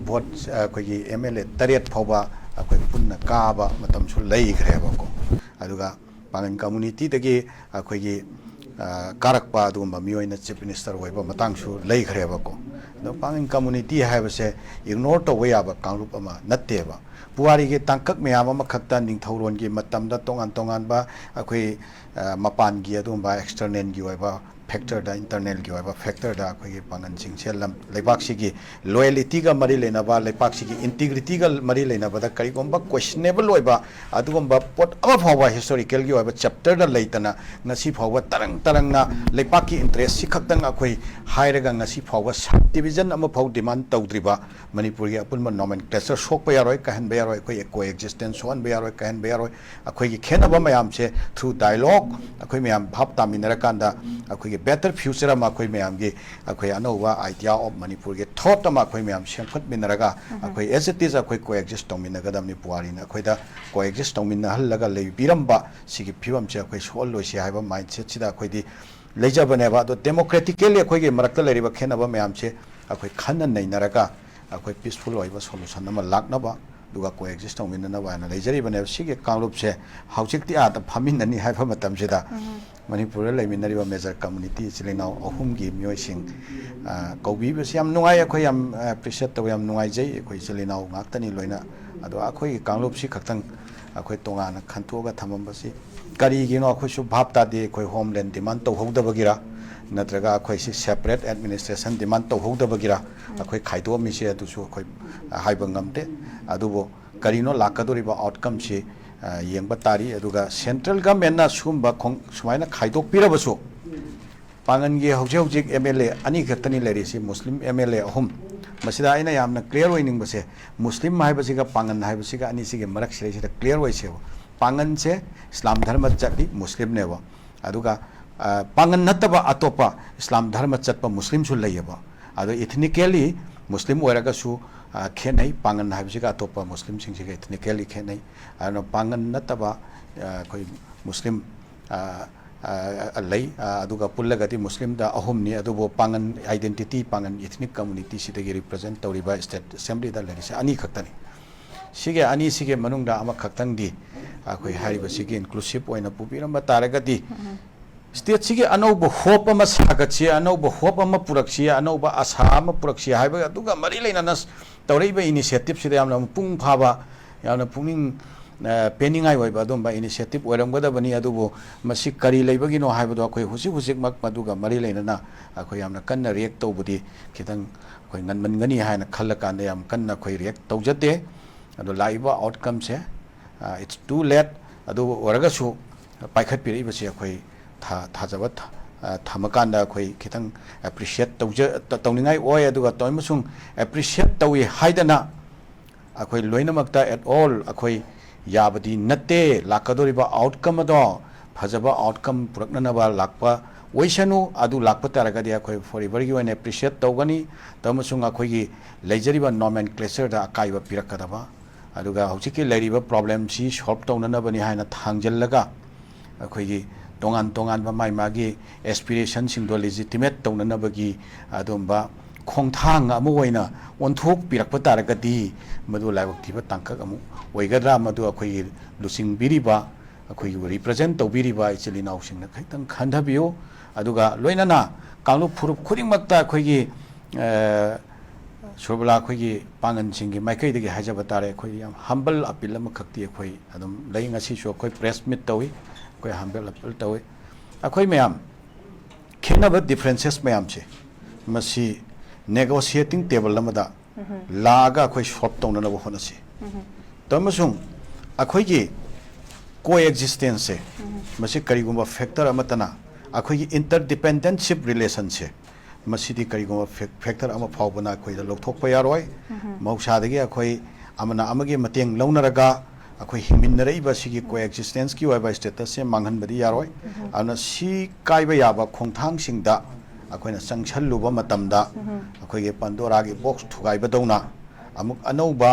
ꯚꯣꯠ ꯑꯩꯈꯣꯏꯒꯤ MLA 8 ꯐꯥꯎꯕ ꯑꯩꯈꯣꯏ ꯄꯨꯟꯅ ꯀꯥꯕ ꯃꯇꯝꯁꯨ ꯂꯩꯈ꯭ꯔꯦꯕꯀꯣ ꯑꯗꯨꯒ ꯄꯥꯡꯒꯟ ꯀꯝꯃꯨꯅꯤꯇꯤꯗꯒꯤ ꯑꯩꯈꯣꯏꯒꯤ ꯀꯥꯔꯛꯄ ꯑꯗꯨꯒꯨꯝꯕ ꯃꯤꯑꯣꯏꯅ ꯆꯤꯐ ꯃꯤꯅꯤꯁꯇꯔ ꯑꯣꯏꯕ ꯃꯇꯥꯡꯁꯨ ꯂꯩꯈ꯭ꯔꯦꯕꯀꯣ ꯑꯗꯣ ꯄꯥꯡꯒꯟ ꯀꯝꯃꯨꯅꯤꯇꯤ ꯍꯥꯏꯕꯁꯦ ꯏꯒꯅꯣꯔ ꯇꯧꯕ ꯌꯥꯕ ꯀꯥꯡꯂꯨꯞ ꯑꯃ ꯅꯠꯇꯦꯕ ꯄꯨꯋꯥꯔꯤꯒꯤ ꯇꯥꯡꯀꯛ ꯃꯌꯥꯝ ꯑꯃꯈꯛꯇ ꯅꯤꯡꯊꯧꯔꯣꯟꯒꯤ ꯃꯇꯝꯗ ꯇꯣꯉꯥꯟ ꯇꯣꯉꯥꯟꯕ ꯑꯩꯈꯣꯏ ꯃꯄꯥꯟꯒꯤ ꯑꯗꯨꯒꯨꯝꯕ ꯑꯦꯛꯁꯇꯔꯅꯦꯜꯒꯤ ꯑꯣꯏꯕ ꯐꯦꯛꯇꯔꯗ ꯏꯟꯇꯔꯅꯦꯜꯒꯤ ꯑꯣꯏꯕ ꯐꯦꯛꯇꯔꯗ ꯑꯩꯈꯣꯏꯒꯤ ꯄꯥꯡꯒꯟꯁꯤꯡꯁꯦ ꯂꯩꯕꯥꯛꯁꯤꯒꯤ ꯂꯣꯌꯦꯂꯤꯇꯤꯒ ꯃꯔꯤ ꯂꯩꯅꯕ ꯂꯩꯕꯥꯛꯁꯤꯒꯤ ꯏꯟꯇꯤꯒ꯭ꯔꯤꯇꯤꯒ ꯃꯔꯤ ꯂꯩꯅꯕꯗ ꯀꯔꯤꯒꯨꯝꯕ ꯀ꯭ꯋꯦꯁꯟꯅꯦꯕꯜ ꯑꯣꯏꯕ ꯑꯗꯨꯒꯨꯝꯕ ꯄꯣꯠ ꯑꯃ ꯐꯥꯎꯕ ꯍꯤꯁꯇꯣꯔꯤꯀꯦꯜꯒꯤ ꯑꯣꯏꯕ ꯆꯦꯞꯇꯔꯗ ꯂꯩꯇꯅ ꯉꯁꯤ ꯐꯥꯎꯕ ꯇꯔꯪꯅ ꯂꯩꯕꯥꯛꯀꯤ ꯏꯟꯇꯔꯦꯁꯁꯤ ꯈꯛꯇꯪ ꯑꯩꯈꯣꯏ ꯍꯥꯏꯔꯒ ꯉꯁꯤ ꯐꯥꯎꯕ ꯁꯕ ꯗꯤꯕꯤꯖꯟ ꯑꯃ ꯐꯥꯎ ꯗꯤꯃꯥꯟ ꯇꯧꯗ꯭ꯔꯤꯕ ꯃꯅꯤꯄꯨꯔꯒꯤ ꯑꯄꯨꯟꯕ ꯅꯣꯃꯦꯟꯀ꯭ꯂꯦꯆꯔ ꯁꯣꯛꯄ ꯌꯥꯔꯣꯏ ꯀꯥꯏꯍꯟꯕ ꯌꯥꯔꯣꯏ ꯑꯩꯈꯣꯏ ꯀꯣ ꯑꯦꯛꯖꯤꯁꯇꯦꯟꯁ ꯁꯣꯛꯍꯟꯕ ꯌꯥꯔꯣꯏ ꯀꯥꯏꯍꯟꯕ ꯌꯥꯔꯣꯏ ꯑꯩꯈꯣꯏꯒꯤ ꯈꯦꯠꯅꯕ ꯃꯌꯥꯝꯁꯦ ꯊ꯭ꯔꯨ ꯗꯥꯏꯂꯣग ꯑꯩꯈꯣꯏ ꯃꯌꯥꯝ ꯚꯥꯞ ꯇꯥꯃꯤꯟꯅꯔꯀꯥꯟꯗ ꯑꯩꯈꯣꯏꯒꯤ ꯕꯦꯇꯔ ꯐ꯭ꯌꯨꯆꯔ ꯑꯃ ꯑꯩꯈꯣꯏ ꯃꯌꯥꯝꯒꯤ ꯑꯩꯈꯣꯏ ꯑꯅꯧꯕ ꯑꯥꯏꯗꯤꯌꯥ ꯑꯣꯐ ꯃꯅꯤꯄꯨꯔꯒꯤ ꯊꯣꯠ ꯑꯃ ꯑꯩꯈꯣꯏ ꯃꯌꯥꯝ ꯁꯦꯝꯒꯠꯃꯤꯟꯅꯔꯒ ꯑꯩꯈꯣꯏ ꯑꯦꯖ ꯏꯠ ꯏꯁ ꯑꯩꯈꯣꯏ ꯀꯣ ꯑꯦꯛꯖꯤꯁ ꯇꯧꯃꯤꯟꯅꯒꯗꯕꯅꯤ ꯄꯨꯋꯥꯔꯤꯅ ꯑꯩꯈꯣꯏꯗ ꯀꯣ ꯑꯦꯛꯖꯤꯁ ꯇꯧꯃꯤꯟꯅꯍꯜꯂꯒ ꯂꯩꯕꯤꯔꯝꯕ ꯁꯤꯒꯤ ꯐꯤꯕꯝꯁꯦ ꯑꯩꯈꯣꯏ ꯁꯣꯛꯍꯜꯂꯣꯏꯁꯤ ꯍꯥꯏꯕ ꯃꯥꯏꯟꯁꯦꯠꯁꯤꯗ ꯑꯩꯈꯣꯏꯗꯤ ꯂꯩꯖꯕꯅꯦꯕ ꯑꯗꯣ ꯗꯦꯃꯣꯀ꯭ꯔꯦꯇꯤꯀꯦꯜꯂꯤ ꯑꯩꯈꯣꯏꯒꯤ ꯃꯔꯛꯇ ꯂꯩꯔꯤꯕ ꯈꯦꯠꯅꯕ ꯃꯌꯥꯝꯁꯦ ꯑꯩꯈꯣꯏ ꯈꯟꯅ ꯅꯩꯅꯔꯒ ꯑꯩꯈꯣꯏ ꯄꯤꯁꯐꯨꯜ ꯑꯣꯏꯕ ꯁꯣꯂꯨꯁꯟ ꯑꯃ ꯂꯥꯛꯅꯕ ꯑꯗꯨꯒ ꯀꯣ ꯑꯦꯛꯖꯤꯁ ꯇꯧꯃꯤꯟꯅꯅꯕ ꯍꯥꯏꯅ ꯂꯩꯖꯔꯤꯕꯅꯦꯕ ꯁꯤꯒꯤ ꯀꯥꯡꯂꯨꯞꯁꯦ ꯍꯧꯖꯤꯛꯇꯤ ꯑꯥꯗ ꯐꯝꯃꯤꯟꯅꯅꯤ ꯍꯥꯏꯕ ꯃꯇꯝꯁꯤꯗ ꯃꯅꯤꯄꯨꯔꯗ ꯂꯩꯃꯤꯟꯅꯔꯤꯕ ꯃꯦꯖꯔ ꯀꯝꯃꯨꯅꯤꯇꯤ ꯏꯆꯤꯜ ꯏꯅꯥꯎ ꯑꯍꯨꯝꯒꯤ ꯃꯤꯑꯣꯏꯁꯤꯡ ꯀꯧꯕꯤꯕꯁꯤ ꯌꯥꯝ ꯅꯨꯡꯉꯥꯏ ꯑꯩꯈꯣꯏ ꯌꯥꯝ ꯑꯦꯄ꯭ꯔꯤꯁꯤꯌꯦꯠ ꯇꯧꯕ ꯌꯥꯝ ꯅꯨꯡꯉꯥꯏꯖꯩ ꯑꯩꯈꯣꯏ ꯏꯆꯤꯜ ꯏꯅꯥꯎ ꯉꯥꯛꯇꯅꯤ ꯂꯣꯏꯅ ꯑꯗꯣ ꯑꯩꯈꯣꯏꯒꯤ ꯀꯥꯡꯂꯨꯞꯁꯤ ꯈꯛꯇꯪ ꯑꯩꯈꯣꯏ ꯇꯣꯉꯥꯟꯅ ꯈꯟꯇꯣꯛꯑꯒ ꯊꯝꯃꯝꯕꯁꯤ ꯀꯔꯤꯒꯤꯅꯣ ꯑꯩꯈꯣꯏꯁꯨ ꯚꯥꯞ ꯇꯥꯗꯦ ꯑꯩꯈꯣꯏ homeland demand ꯇꯧꯍꯧꯗꯕꯒꯤꯔ natraga akhoi si separate administration demand to hogdabagira akhoi khaido mi se adu su akhoi haiba ngamte adubo karino lakadori ba outcome si yengba tari aduga central government na sumba sumaina khaidok pirabasu pangan gi hojik MLA ani khaktani leri si muslim MLA ahum masida aina yamna clear oining base muslim haibasiga pangan haibasiga ani sige marak sire sire clear oise pangan se islam dharma chati muslim ne wa aduga pangan nataba atopa islam dharma chatpa muslim su layaba adu ethnically muslim oiraga su khenai pangan haibasiga atopa muslim sing sige ethnically khenai ano pangan nataba koi muslim lay aduga pullagati muslim da ahum ni adubo pangan identity pangan ethnic community sidagi represent tawriba state assembly da lari se ani khaktani sige ani sige manung da ama khaktang di akoi hariba sige inclusive oina pupiramba taragati state sige anoba hope ama sagatsi anoba hope ama puraksi anoba asa ama puraksi haiba aduga mari leina nas tawriba initiative sida yamna pung phaba yamna pungning पेनिंगाई होइबा दोंबा initiative ओरमगदबनी अदुबो मसी करी लेबगिनो हाइबदो अखोय हुसिक हुसिक मक मदुगा मरी लेना अखोय यामना कन्ना रिएक्ट तौबुदी खितंग अखोय ननमनगनी हायना खल्लकांदे याम कन्ना अखोय रिएक्ट तौजते अदो लाइबा आउटकम से इट्स टू लेट अदो ओरगसु पाइखत पिरिबसे अखोय थाजबत थमकांदा अखोय खितंग एप्रिशिएट तौनिंगाई ओय अदुगा तोयमसुंग एप्रिशिएट तौई हाइदना अखोय लोइनमक्ता एट ऑल अखोय याबदी नते लाकदोरिबा आउटकम अदो फजबा आउटकम पुरकननबा लाकपा वैसनु अदु लाकपा तारगदि अखोय फॉरएवर गी वन एप्रिशिएट तौगनी तमसुंग अखोयगी लेजरिबा नोमेनक्लेचर दा अकाइबा पिरकदबा अदुगा हौजिकि लेरिबा प्रॉब्लम सी सॉल्व तौननबनी हायना थांगजलगा अखोयगी तोंगान तोंगान बा माइ मागी एस्पिरेशन सिंगदो लेजिटिमेट तौननबगी अदुंबा खोंथांग अमु ओइना ओनथोक पिरकपा तारगदि मदु लाइबक्तिबा तांकक अमु ओइगद्रा मदु अखोयगी लुसिंग बिरिबा अखोयगी रिप्रेजेंट तौबिरिबा इचलि नाउसिंगना खैतंग खंधबियो अदुगा लोइनाना कांगलु फुरुप खुदिंगमक्ता अखोयगी सुरबला अखोयगी पांगन सिंगी माइकैदगी हाजबा तारे अखोय याम हम्बल अपील अमा खक्ति अखोय अदुम लै ngasi सु अखोय प्रेस मीट तौई अखोय हम्बल अपील तौई अखोय मयाम खेनबा डिफरेंसेस मयाम से मसी नेगोशिएटिंग टेबल अमदा लागा अखोय सॉल्व तौननबा होनसी तमसुंग अखोयगी कोएक्जिस्टेंस से मसी करिगुंबा फैक्टर अमतना अखोयगी इंटरडिपेंडेंटशिप रिलेशन से मसीदी करिगुंबा फैक्टर अमा फावबना अखोयदा लोकथोकपा यारोय मौसादगी अखोय अमना अमगे मतेंग लौनरगा अखोय हिमिनरैबा सिगी कोएक्जिस्टेंस की वाइबा स्टेटस से मांगहनबदी यारोय अना सी काइबा याबा खोंथांग सिंगदा अखोयना संगछल्लुबा मतमदा अखोयगे पंडोरागी बॉक्स थुगाइबदौना अमुक अनौबा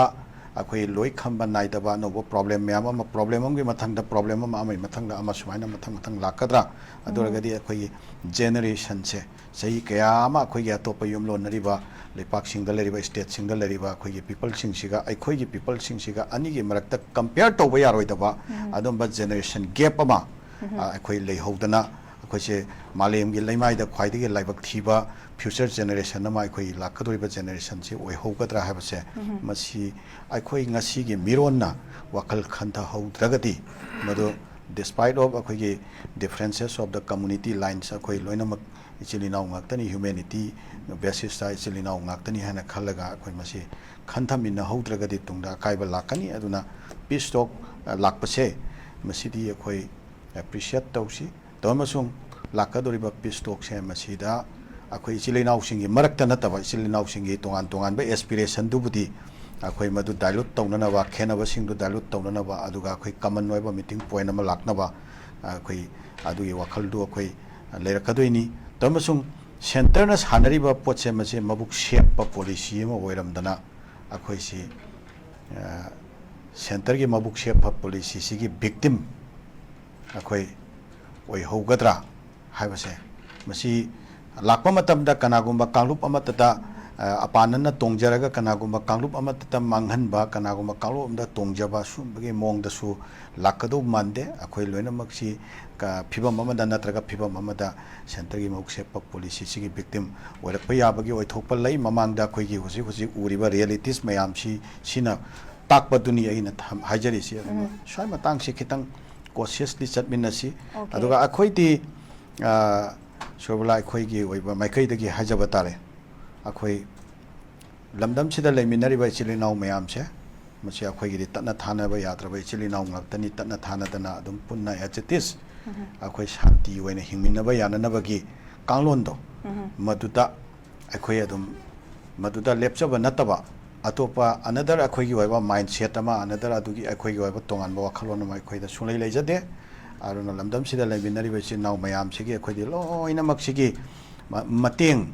अखोय लोय खंबा नाइदबा अनौबा प्रॉब्लम मैम अमा प्रॉब्लम अमगे मथंगदा प्रॉब्लम अमा अमै मथंगदा अमा सुमाइना मथंग मथंग लाकद्रा अदुरगदी अखोय जेनरेशन से सही कया अमा अखोयगे अतोप युमलोनरिबा लेपाक सिंगदा लरिबा स्टेट सिंगदा लरिबा अखोयगे पीपल सिंगसिगा अखोयगे पीपल सिंगसिगा अनिगे मरक्ता कंपेयर तौबा यारोइदबा अदुंबा जेनरेशन गैप अमा अखोय लेहौदना अखोयसे मालेमगे लैमाइदा ख्वाइदगे लाइबक थीबा फ्यूचर जेनरेशन अमा अखोय लाकदोरिबा जेनरेशन से ओइहौगद्रा हाबसे मसी अखोय ngasiगे मिरोनना वखल खंथा हौद्रगति मदो डिस्पाइट ऑफ अखोयगे differences of the community lines अखोय लोइनमक इचिलिनाउ ngakतनी ह्यूमैनिटी बेसिस ता इचिलिनाउ ngakतनी हाना खलगा अखोय मसी खंथामिना हौद्रगति तुंगदा काइबा लाकनी अदुना पीस टॉक लाकपसे मसीदी अखोय एप्रिशिएट तौसी तमसुंग लाकदोरिबा पीस टॉक से मसीदा अखोय इचिलिनाउसिंगी मरक्ता नतबा इचिलिनाउसिंगी तोंगान तोंगान बे एस्पिरेशन दुबुदी अखोय मदु डायलूट तौननबा खेनबा सिंगदु डायलूट तौननबा अदुगा अखोय कमन ओइबा मीटिंग पॉइंट अमा लाकनबा अखोय अदुगी वखलदु अखोय लेरकदोइनी तमसुंग सेंटरना सानरिबा पोचे मसे मबुक शेप पॉलिसी अमा ओइरमदना अखोय सी सेंटर की मबुक शेप पॉलिसी सिगी विक्टिम अखोय ओइ हौगद्रा हाइबसे मसी लाकपा मतमदा कनागुंबा कांगलुप अमतदा अपानना तोंजरगा कनागुंबा कांगलुप अमतदा मांगहनबा कनागुंबा कांगलुप अमदा तोंजबा सुबगे मोंगदसु लाकदो मानदे अखोय लोइनमक्सी का फिबम अमदा नत्रगा फिबम अमदा सेंटर की मबुक शेप पॉलिसी सिगी विक्टिम ओरकपा याबगी ओइथोकपा लै ममांगदा अखोयगी हुजि हुजि उरिबा रियलिटीज मयाम सिना ताकपदुनी अइना हाइजरिसी स्वाय मतंग से खितंग कॉशियसली चटमिनसी अदुगा अखोयदी ꯁꯨꯔꯕꯂꯥ ꯑꯩꯈꯣꯏꯒꯤ ꯑꯣꯏꯕ ꯃꯥꯏꯀꯩꯗꯒꯤ ꯍꯥꯏꯖꯕ ꯇꯥꯔꯦ ꯑꯩꯈꯣꯏ ꯂꯝꯗꯝꯁꯤꯗ ꯂꯩꯃꯤꯟꯅꯔꯤꯕ ꯏꯆꯤꯜ ꯏꯅꯥꯎ ꯃꯌꯥꯝꯁꯦ ꯃꯁꯤ ꯑꯩꯈꯣꯏꯒꯤꯗꯤ ꯇꯠꯅ ꯊꯥꯅꯕ ꯌꯥꯗ꯭ꯔꯕ ꯏꯆꯤꯜ ꯏꯅꯥꯎ ꯉꯥꯛꯇꯅꯤ ꯇꯠꯅ ꯊꯥꯅꯗꯅ ꯑꯗꯨꯝ ꯄꯨꯟꯅ ꯑꯦꯖ ꯏꯠ ꯏꯁ ꯑꯩꯈꯣꯏ ꯁꯥꯟꯇꯤ ꯑꯣꯏꯅ ꯍꯤꯡꯃꯤꯟꯅꯕ ꯌꯥꯅꯅꯕꯒꯤ ꯀꯥꯡꯂꯣꯟꯗꯣ ꯃꯗꯨꯗ ꯑꯩꯈꯣꯏ ꯑꯗꯨꯝ ꯃꯗꯨꯗ ꯂꯦꯞꯆꯕ ꯅꯠꯇꯕ ꯑꯇꯣꯞꯄ ꯑꯅꯗꯔ ꯑꯩꯈꯣꯏꯒꯤ ꯑꯣꯏꯕ ꯃꯥꯏꯟ ꯁꯦꯠ ꯑꯃ ꯑꯅꯗꯔ ꯑꯗꯨꯒꯤ ꯑꯩꯈꯣꯏꯒꯤ ꯑꯣꯏꯕ ꯇꯣꯉꯥꯟꯕ ꯋꯥꯈꯜꯂꯣꯟ ꯑꯃ ꯑꯩꯈꯣꯏꯗ ꯁꯨꯡꯂꯩ ꯂꯩꯖꯗꯦ ꯑꯗꯨꯅ ꯂꯝꯗꯝꯁꯤꯗ ꯂꯩꯃꯤꯟꯅꯔꯤꯕ ꯏꯆꯤꯜ ꯏꯅꯥꯎ ꯃꯌꯥꯝꯁꯤꯒꯤ ꯑꯩꯈꯣꯏꯗꯤ ꯂꯣꯏꯅꯃꯛꯁꯤꯒꯤ ꯃꯇꯦꯡ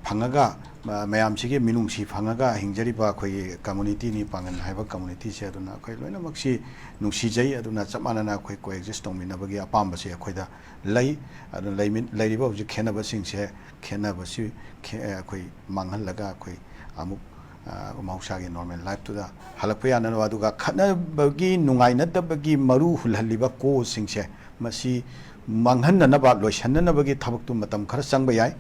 ꯐꯪꯉꯒ ꯃꯌꯥꯝꯁꯤꯒꯤ ꯃꯤꯅꯨꯡꯁꯤ ꯐꯪꯉꯒ ꯍꯤꯡꯖꯔꯤꯕ ꯑꯩꯈꯣꯏꯒꯤ ꯀꯝꯃꯨꯅꯤꯇꯤꯅꯤ ꯄꯥꯡꯒꯟ ꯍꯥꯏꯕ ꯀꯝꯃꯨꯅꯤꯇꯤꯁꯦ ꯑꯗꯨꯅ ꯑꯩꯈꯣꯏ ꯂꯣꯏꯅꯃꯛꯁꯤ ꯅꯨꯡꯁꯤꯖꯩ ꯑꯗꯨꯅ ꯆꯞ ꯃꯥꯟꯅꯅ ꯑꯩꯈꯣꯏ ꯀꯣꯑꯦꯛꯖꯤꯁ ꯇꯧꯃꯤꯟꯅꯕꯒꯤ ꯑꯄꯥꯝꯕꯁꯤ ꯑꯩꯈꯣꯏꯗ ꯂꯩ ꯑꯗꯨꯅ ꯂꯩꯔꯤꯕ ꯍꯧꯖꯤꯛ ꯈꯦꯠꯅꯕꯁꯤꯡꯁꯦ ꯈꯦꯠꯅꯕꯁꯤ ꯑꯩꯈꯣꯏ ꯃꯥꯡꯍꯜꯂꯒ ꯑꯩꯈꯣꯏ ꯑꯃꯨꯛ ꯃꯍꯧꯁꯥꯒꯤ ꯅꯣꯔꯃꯦꯜ ꯂꯥꯏꯐꯇꯨꯗ ꯍꯜꯂꯛꯄ ꯌꯥꯅꯅꯕ ꯑꯗꯨꯒ ꯈꯠꯅꯕꯒꯤ ꯅꯨꯡꯉꯥꯏꯅꯗꯕꯒꯤ ꯃꯔꯨ ꯍꯨꯜꯍꯜꯂꯤꯕ ꯀꯣꯁꯤꯡꯁꯦ ꯃꯁꯤ ꯃꯥꯡꯍꯟꯅꯅꯕ ꯂꯣꯏꯁꯤꯟꯅꯅꯕꯒꯤ ꯊꯕꯛꯇꯨ ꯃꯇꯝ ꯈꯔ ꯆꯪꯕ ꯌꯥꯏ